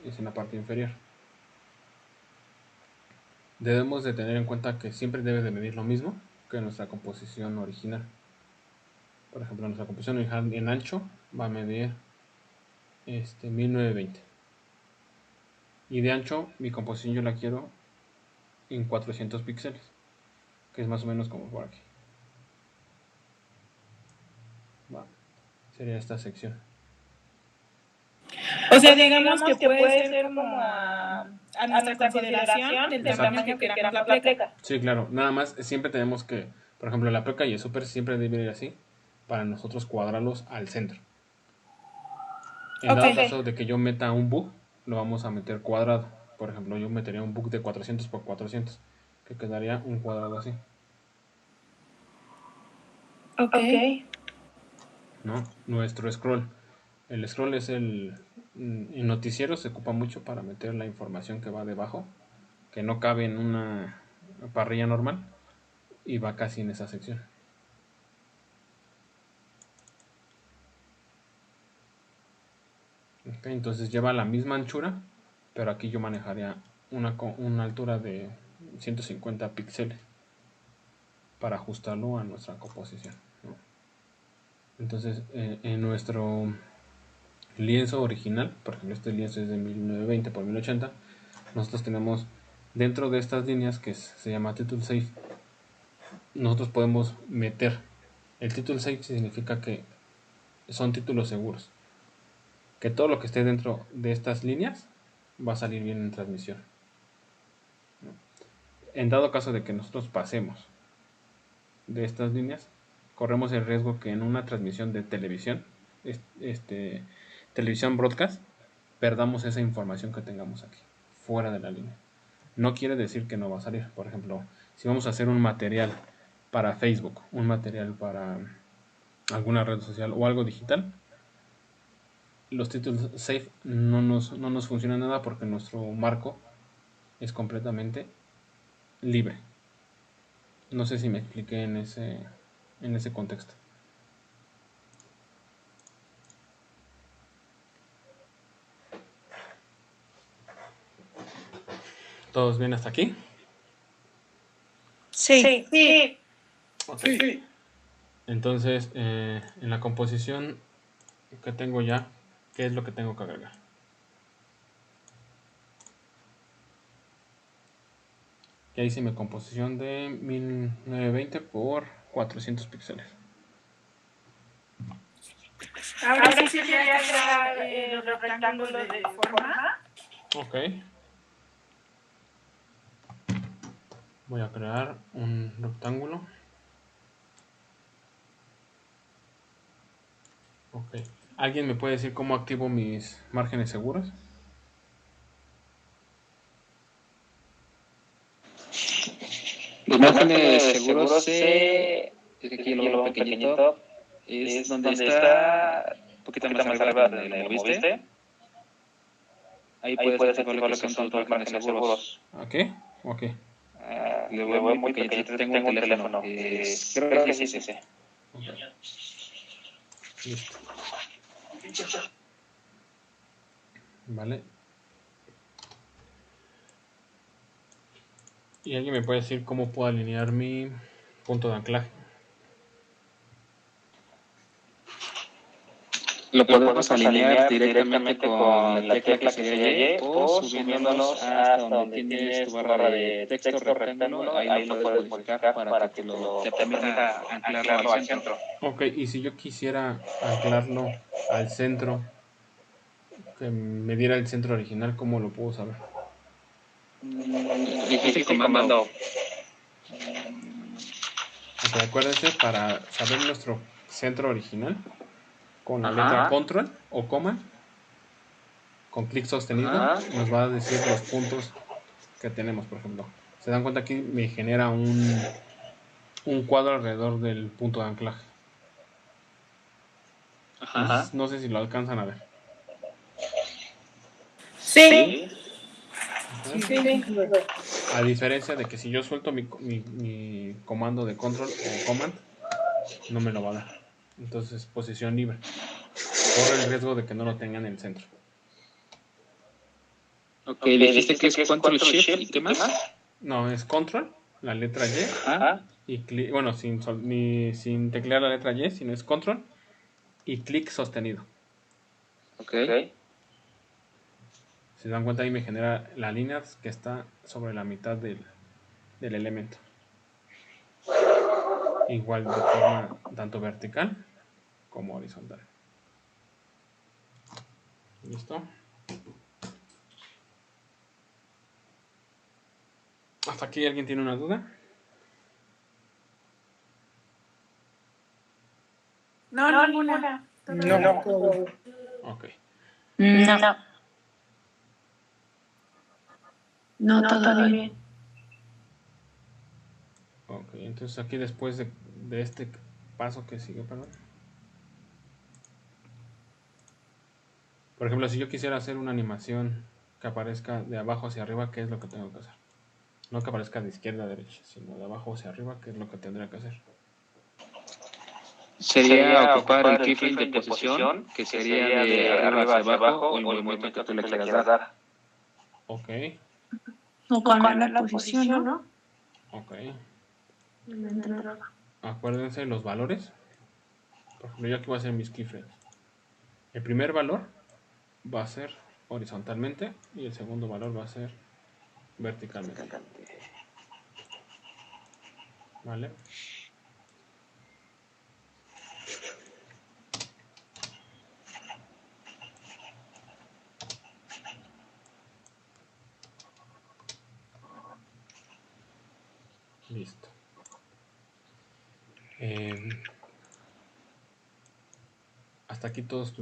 es en la parte inferior. Debemos de tener en cuenta que siempre debe de medir lo mismo que nuestra composición original. Por ejemplo, nuestra composición original en ancho va a medir 1920. Y de ancho, mi composición yo la quiero en 400 píxeles, que es más o menos como por aquí. Sería esta sección. O sea, digamos que puede ser como a a nuestra consideración del tamaño que queramos la pleca. Sí, claro. Nada más, siempre tenemos que, por ejemplo, la pleca y el súper siempre debe ir así para nosotros cuadrarlos al centro. En dado caso de que yo meta un book, lo vamos a meter cuadrado. Por ejemplo, yo metería un book de 400 por 400, que quedaría un cuadrado así. Ok. ¿No? Nuestro scroll. El scroll es en noticieros se ocupa mucho para meter la información que va debajo, que no cabe en una parrilla normal y va casi en esa sección. Okay, entonces lleva la misma anchura, pero aquí yo manejaría una altura de 150 píxeles para ajustarlo a nuestra composición, ¿no? Entonces en nuestro lienzo original, por ejemplo este lienzo es de 1920 por 1080, nosotros tenemos dentro de estas líneas que se llama title safe, nosotros podemos meter el title safe, significa que son títulos seguros, que todo lo que esté dentro de estas líneas va a salir bien en transmisión. En dado caso de que nosotros pasemos de estas líneas, corremos el riesgo que en una transmisión de televisión, televisión broadcast, perdamos esa información que tengamos aquí, fuera de la línea. No quiere decir que no va a salir. Por ejemplo, si vamos a hacer un material para Facebook, un material para alguna red social o algo digital, los títulos safe no nos funcionan nada porque nuestro marco es completamente libre. No sé si me expliqué en ese contexto. ¿Todos bien hasta aquí? Sí. Okay. Sí. Entonces, en la composición que tengo ya, ¿qué es lo que tengo que agregar? Ya hice mi composición de 1920 por 400 píxeles. Ahora sí sería crear los rectángulos de forma. Ok. Voy a crear un rectángulo. Ok. ¿Alguien me puede decir cómo activo mis márgenes seguros? Los márgenes seguros aquí lo veo pequeñito, es donde está un poquito más arriba de donde lo moviste. Ahí puedes activar lo que son tus márgenes seguros. ¿Ok? Ok. Le veo muy pequeñito, tengo un teléfono, creo que sí es ese. Okay. Listo. Vale. ¿Y alguien me puede decir cómo puedo alinear mi punto de anclaje? Lo podemos alinear directamente con la tecla que sería Y o subiéndolos hasta donde tienes tu barra de texto rectángulo, ahí lo puedes modificar para que te permita anclarlo al centro. Ok, y si yo quisiera anclarlo al centro, que me diera el centro original, ¿cómo lo puedo saber? Dijiste comando. Ok, acuérdense, para saber nuestro centro original, con la letra control o command, con clic sostenido, nos va a decir los puntos que tenemos, por ejemplo. Se dan cuenta aquí me genera un cuadro alrededor del punto de anclaje. No sé si lo alcanzan a ver. Sí. Sí. A diferencia de que si yo suelto mi comando de control o command, no me lo va a dar. Entonces, posición libre. Corre el riesgo de que no lo tengan en el centro. Ok, dijiste que es Control Shift y qué más? No, es control, la letra Y, y bueno, sin teclear la letra Y, sino es control y clic sostenido. Ok. Si se dan cuenta, ahí me genera la línea que está sobre la mitad del elemento. Igual de forma tanto vertical como horizontal. ¿Listo? ¿Hasta aquí alguien tiene una duda? No, ninguna. No. Ok. No. No, todo bien. Ok, entonces aquí después de este paso que sigue, perdón. Por ejemplo, si yo quisiera hacer una animación que aparezca de abajo hacia arriba, ¿qué es lo que tengo que hacer? No que aparezca de izquierda a derecha, sino de abajo hacia arriba, ¿qué es lo que tendría que hacer? Sería ocupar el keyframe de posición, que sería de arriba hacia abajo, o el movimiento que tú le quieras dar. Ok, O cambiar la posición, ¿no? ok. Acuérdense los valores. Por ejemplo, yo aquí voy a hacer mis keyframes. El primer valor va a ser horizontalmente y el segundo valor va a ser verticalmente. ¿Vale? Listo. Hasta aquí todos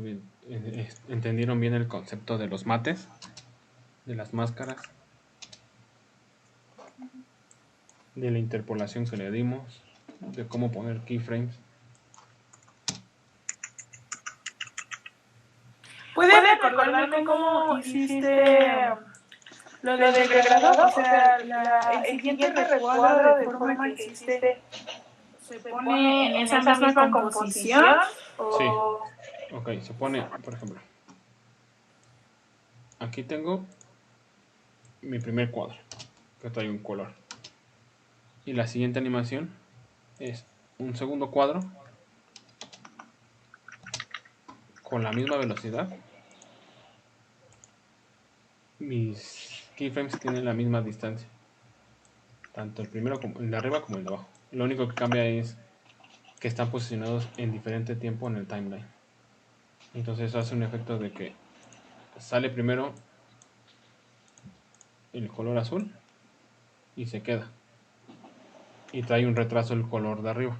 entendieron bien el concepto de los mates, de las máscaras, de la interpolación que le dimos, de cómo poner keyframes. ¿Puedes recordarme cómo hiciste lo del degradado? O sea, el siguiente recuadro de forma que hiciste se pone en esa misma composición. Sí. O... Ok, se pone, por ejemplo, aquí tengo mi primer cuadro, que trae un color. Y la siguiente animación es un segundo cuadro con la misma velocidad. Mis keyframes tienen la misma distancia, tanto el primero como el de arriba como el de abajo. Lo único que cambia es que están posicionados en diferente tiempo en el timeline. Entonces hace un efecto de que sale primero el color azul y se queda. Y trae un retraso el color de arriba.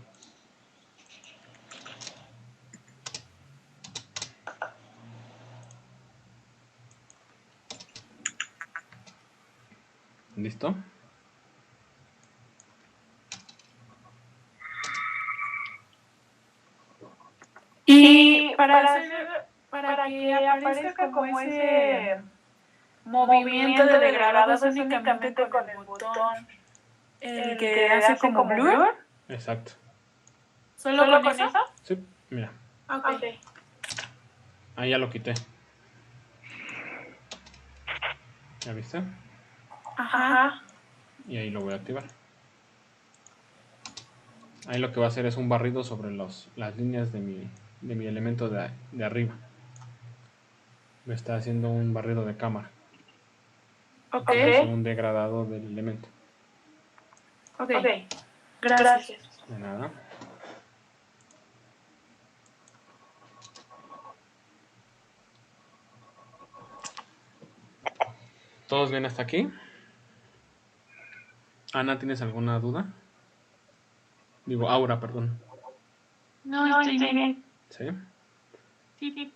¿Listo? Y para que aparezca como ese movimiento de degradado es únicamente con el botón el que hace como blur. Exacto. ¿Solo con eso? Sí, mira, Ok. ahí ya lo quité. ¿Ya viste? Ajá. Y ahí lo voy a activar. Ahí lo que va a hacer es un barrido sobre las líneas de mi elemento de arriba. Me está haciendo un barrido de cámara. Ok. Hace un degradado del elemento. Ok. Gracias. De nada. ¿Todos bien hasta aquí? Ana, ¿tienes alguna duda? Digo, Aura, perdón. No, estoy bien. ¿Sí? Sí.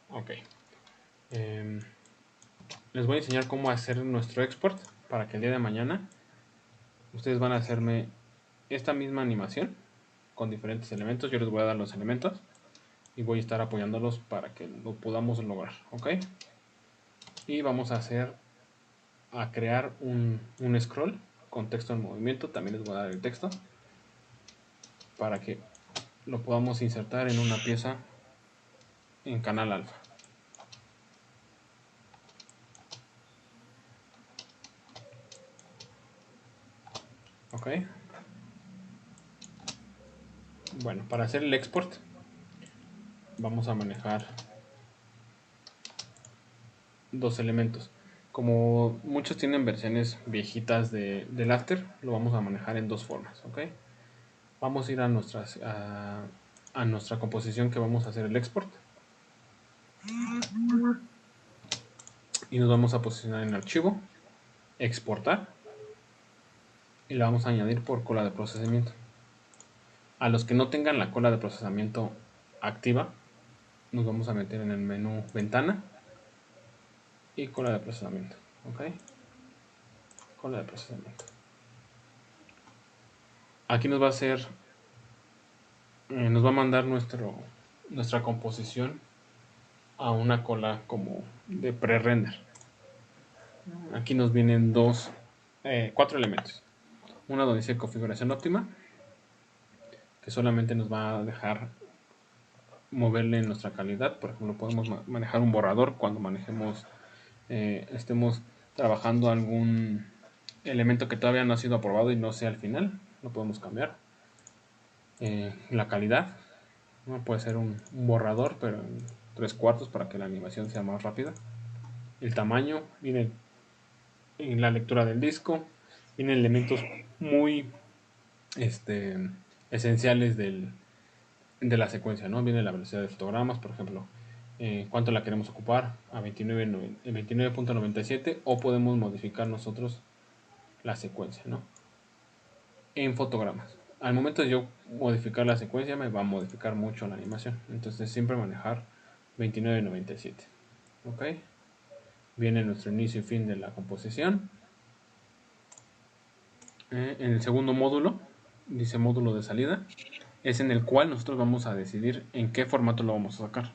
Ok. Les voy a enseñar cómo hacer nuestro export para que el día de mañana ustedes van a hacerme esta misma animación con diferentes elementos. Yo les voy a dar los elementos y voy a estar apoyándolos para que lo podamos lograr, ¿ok? Y vamos a crear un scroll con texto en movimiento. También les voy a dar el texto para que lo podamos insertar en una pieza en canal alfa. ¿Ok? Bueno, para hacer el export vamos a manejar dos elementos. Como muchos tienen versiones viejitas del After, lo vamos a manejar en dos formas, ¿ok? Vamos a ir a nuestra composición que vamos a hacer el export. Y nos vamos a posicionar en archivo, exportar, y la vamos a añadir por cola de procesamiento. A los que no tengan la cola de procesamiento activa, nos vamos a meter en el menú ventana y cola de procesamiento. Ok, cola de procesamiento. Aquí nos va a hacer, nos va a mandar nuestra composición a una cola como de pre-render. Aquí nos vienen 4 elementos. Una donde dice configuración óptima, que solamente nos va a dejar moverle nuestra calidad. Por ejemplo, podemos manejar un borrador cuando estemos trabajando algún elemento que todavía no ha sido aprobado y no sea al final, lo podemos cambiar. La calidad, ¿no? Puede ser un borrador, pero en 3/4 para que la animación sea más rápida. El tamaño, viene en la lectura del disco, vienen elementos muy esenciales de la secuencia, ¿no? Viene la velocidad de fotogramas, por ejemplo, cuánto la queremos ocupar a 29.97, o podemos modificar nosotros la secuencia, ¿no? En fotogramas. Al momento de yo modificar la secuencia, me va a modificar mucho la animación. Entonces siempre manejar 29.97. Ok. Viene nuestro inicio y fin de la composición. En el segundo módulo, dice módulo de salida, es en el cual nosotros vamos a decidir en qué formato lo vamos a sacar.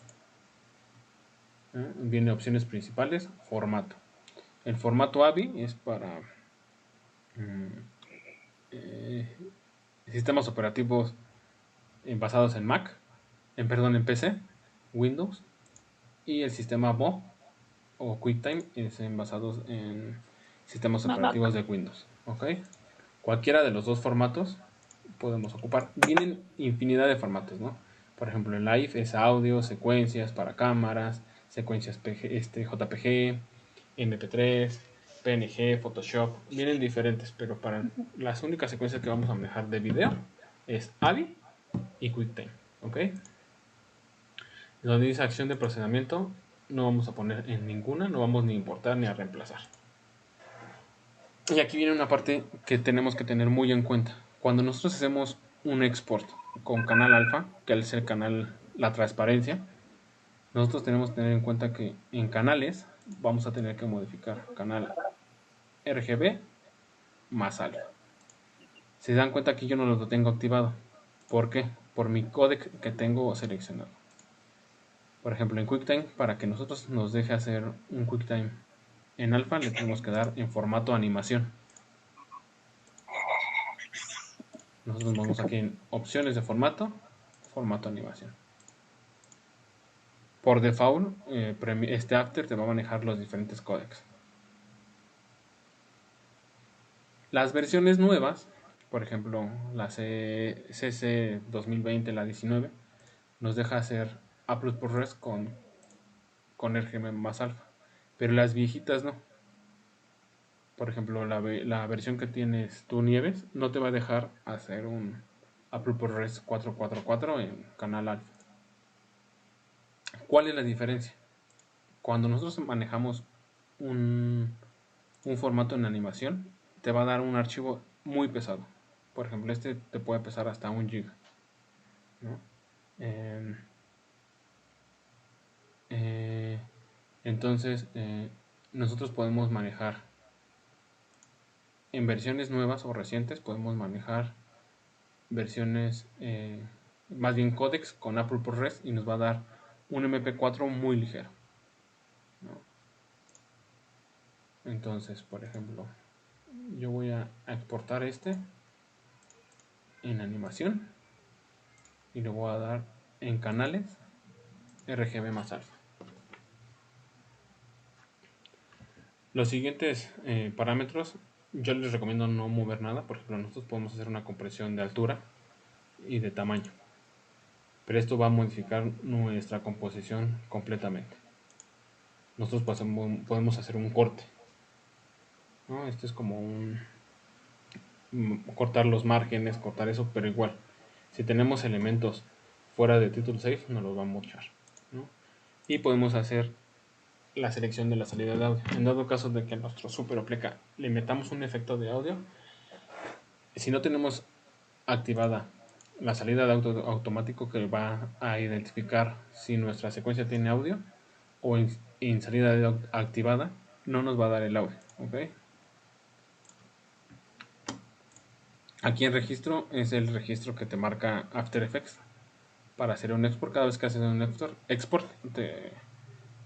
Viene opciones principales, formato. El formato AVI es para sistemas operativos basados en Mac, en PC, Windows, y el sistema BO o QuickTime es basados en sistemas operativos de Windows. ¿Ok? Cualquiera de los dos formatos podemos ocupar. Vienen infinidad de formatos, ¿no? Por ejemplo, el Live es audio, secuencias para cámaras, secuencias JPG, MP3, PNG, Photoshop. Vienen diferentes, pero para las únicas secuencias que vamos a manejar de video es AVI y QuickTime. ¿Ok? Donde dice acción de procesamiento, no vamos a poner en ninguna, no vamos ni a importar ni a reemplazar. Y aquí viene una parte que tenemos que tener muy en cuenta. Cuando nosotros hacemos un export con canal alfa, que es el canal, la transparencia, nosotros tenemos que tener en cuenta que en canales vamos a tener que modificar canal RGB más alfa. Se dan cuenta que yo no lo tengo activado. ¿Por qué? Por mi códec que tengo seleccionado. Por ejemplo, en QuickTime, para que nosotros nos deje hacer un QuickTime en alfa, le tenemos que dar en formato animación. Nosotros vamos aquí en opciones de formato, formato animación. Por default, este After te va a manejar los diferentes códecs. Las versiones nuevas, por ejemplo, la CC 2020, la 19, nos deja hacer upload por res con RGB más alfa, pero las viejitas no. Por ejemplo, la versión que tienes tú, Nieves, no te va a dejar hacer un upload por res 444 en canal alfa. ¿Cuál es la diferencia? Cuando nosotros manejamos un formato en animación, te va a dar un archivo muy pesado. Por ejemplo, este te puede pesar hasta 1 GB, ¿no? Entonces, nosotros podemos manejar en versiones nuevas o recientes, podemos manejar versiones, más bien códecs con Apple ProRes, y nos va a dar un MP4 muy ligero, ¿no? Entonces, por ejemplo, yo voy a exportar este en animación y le voy a dar en canales RGB más alfa. Los siguientes parámetros, yo les recomiendo no mover nada. Por ejemplo, nosotros podemos hacer una compresión de altura y de tamaño, pero esto va a modificar nuestra composición completamente. Nosotros podemos hacer un corte, ¿no? Esto es como cortar los márgenes, cortar eso, pero igual, si tenemos elementos fuera de Title Safe, nos los va a mochar, ¿no? y podemos hacer la selección de la salida de audio. En dado caso de que a nuestro Super o pleca le metamos un efecto de audio, si no tenemos activada la salida de audio automático que va a identificar si nuestra secuencia tiene audio, o en salida de audio activada, no nos va a dar el audio. ¿Ok? Aquí en registro es el registro que te marca After Effects para hacer un export. Cada vez que haces un export,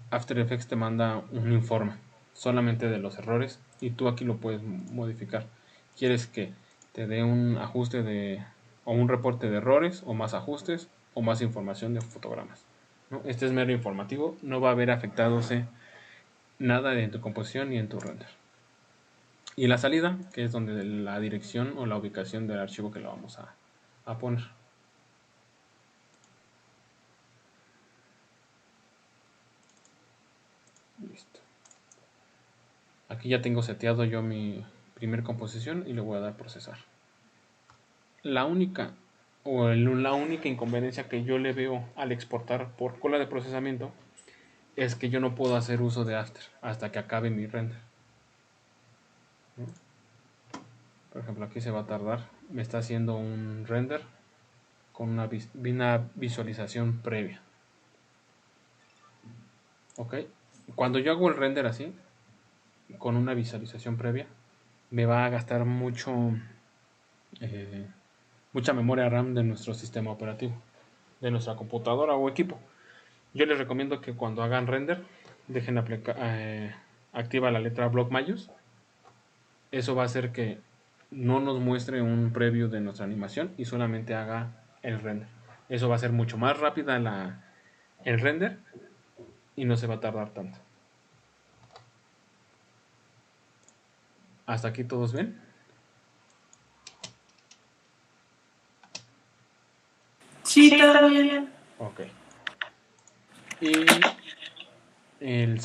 After Effects te manda un informe solamente de los errores y tú aquí lo puedes modificar. ¿Quieres que te dé un ajuste o un reporte de errores, o más ajustes, o más información de fotogramas? ¿No? Este es mero informativo, no va a haber afectadose nada en tu composición ni en tu render. Y la salida, que es donde la dirección o la ubicación del archivo que lo vamos a poner. Listo. Aquí ya tengo seteado yo mi primer composición y le voy a dar procesar. La única inconveniencia que yo le veo al exportar por cola de procesamiento es que yo no puedo hacer uso de After hasta que acabe mi render. Por ejemplo, aquí se va a tardar. Me está haciendo un render con una visualización previa. Ok. Cuando yo hago el render así, con una visualización previa, me va a gastar mucha memoria RAM de nuestro sistema operativo, de nuestra computadora o equipo. Yo les recomiendo que cuando hagan render, dejen activa la letra Block Mayus. Eso va a hacer que no nos muestre un preview de nuestra animación y solamente haga el render. Eso va a ser mucho más rápida el render y no se va a tardar tanto. ¿Hasta aquí todos ven? Sí, todo bien. Ok. Y la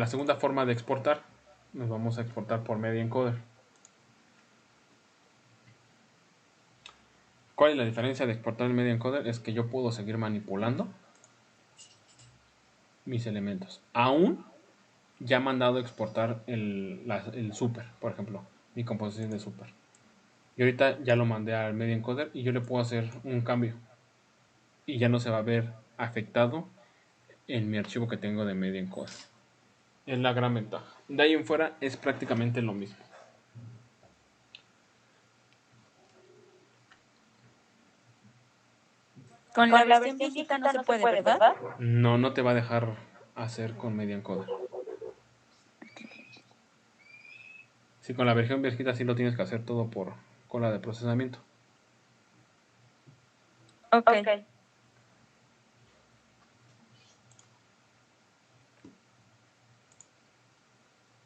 segunda forma de exportar, nos vamos a exportar por Media Encoder. ¿Cuál es la diferencia de exportar en Media Encoder? Es que yo puedo seguir manipulando mis elementos. Aún ya mandado a exportar el super, por ejemplo, mi composición de super. Y ahorita ya lo mandé al Media Encoder y yo le puedo hacer un cambio. Y ya no se va a ver afectado en mi archivo que tengo de Media Encoder. Es la gran ventaja. De ahí en fuera es prácticamente lo mismo. Con la versión viejita no se puede, ¿verdad? No te va a dejar hacer con Media Encoder. Si con la versión viejita sí lo tienes que hacer todo por cola de procesamiento. Ok.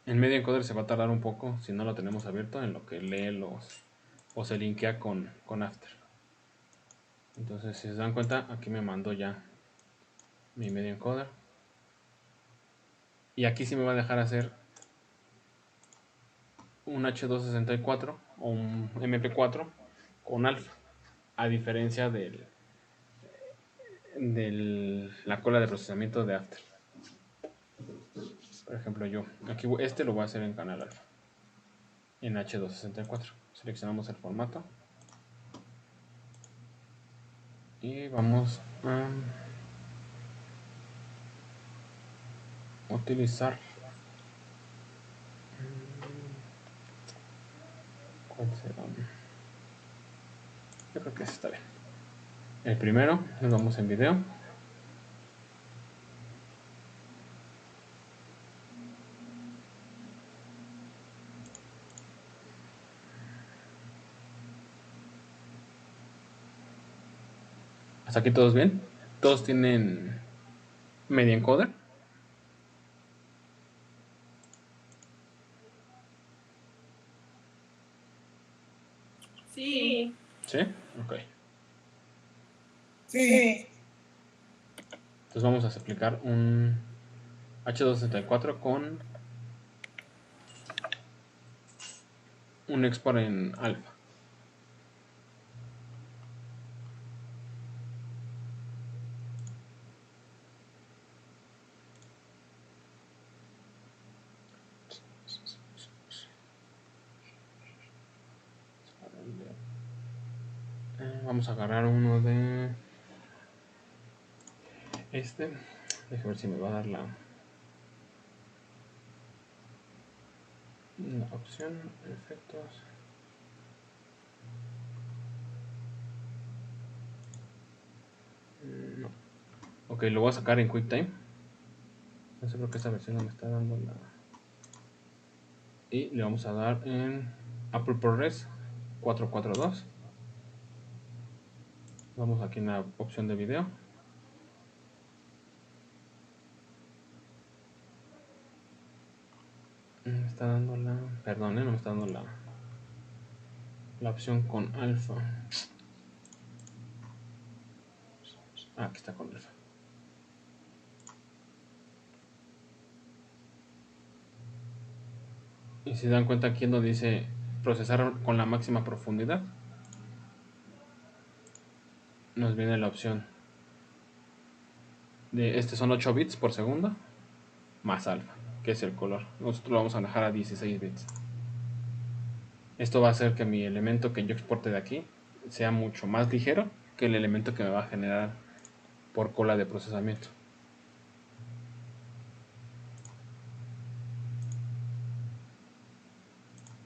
En Media Encoder se va a tardar un poco si no lo tenemos abierto, en lo que lee o se linkea con After. Entonces, si se dan cuenta, aquí me mandó ya mi Media Encoder. Y aquí sí me va a dejar hacer un H264 o un MP4 con alfa, a diferencia de la cola de procesamiento de After. Por ejemplo, yo aquí lo voy a hacer en canal alfa, en H264. Seleccionamos el formato y vamos a utilizar, ¿cuál será? Yo creo que ese está bien. El primero, nos vamos en video. Hasta aquí todos bien. Todos tienen Media Encoder. Sí. ¿Sí? Ok. Sí. Entonces vamos a aplicar un H264 con un export en alfa. Vamos a agarrar uno de este. Déjame ver si me va a dar la opción, efectos. No. Ok, lo voy a sacar en QuickTime. No sé por qué esta versión no me está dando la... Y le vamos a dar en Apple ProRes 442. Vamos aquí en la opción de video. Me está dando la... Perdón, no me está dando la opción con alfa. Ah, aquí está con alfa. Y si dan cuenta aquí donde dice procesar con la máxima profundidad, nos viene la opción de son 8 bits por segundo más alfa, que es el color. Nosotros lo vamos a dejar a 16 bits. Esto va a hacer que mi elemento que yo exporte de aquí sea mucho más ligero que el elemento que me va a generar por cola de procesamiento.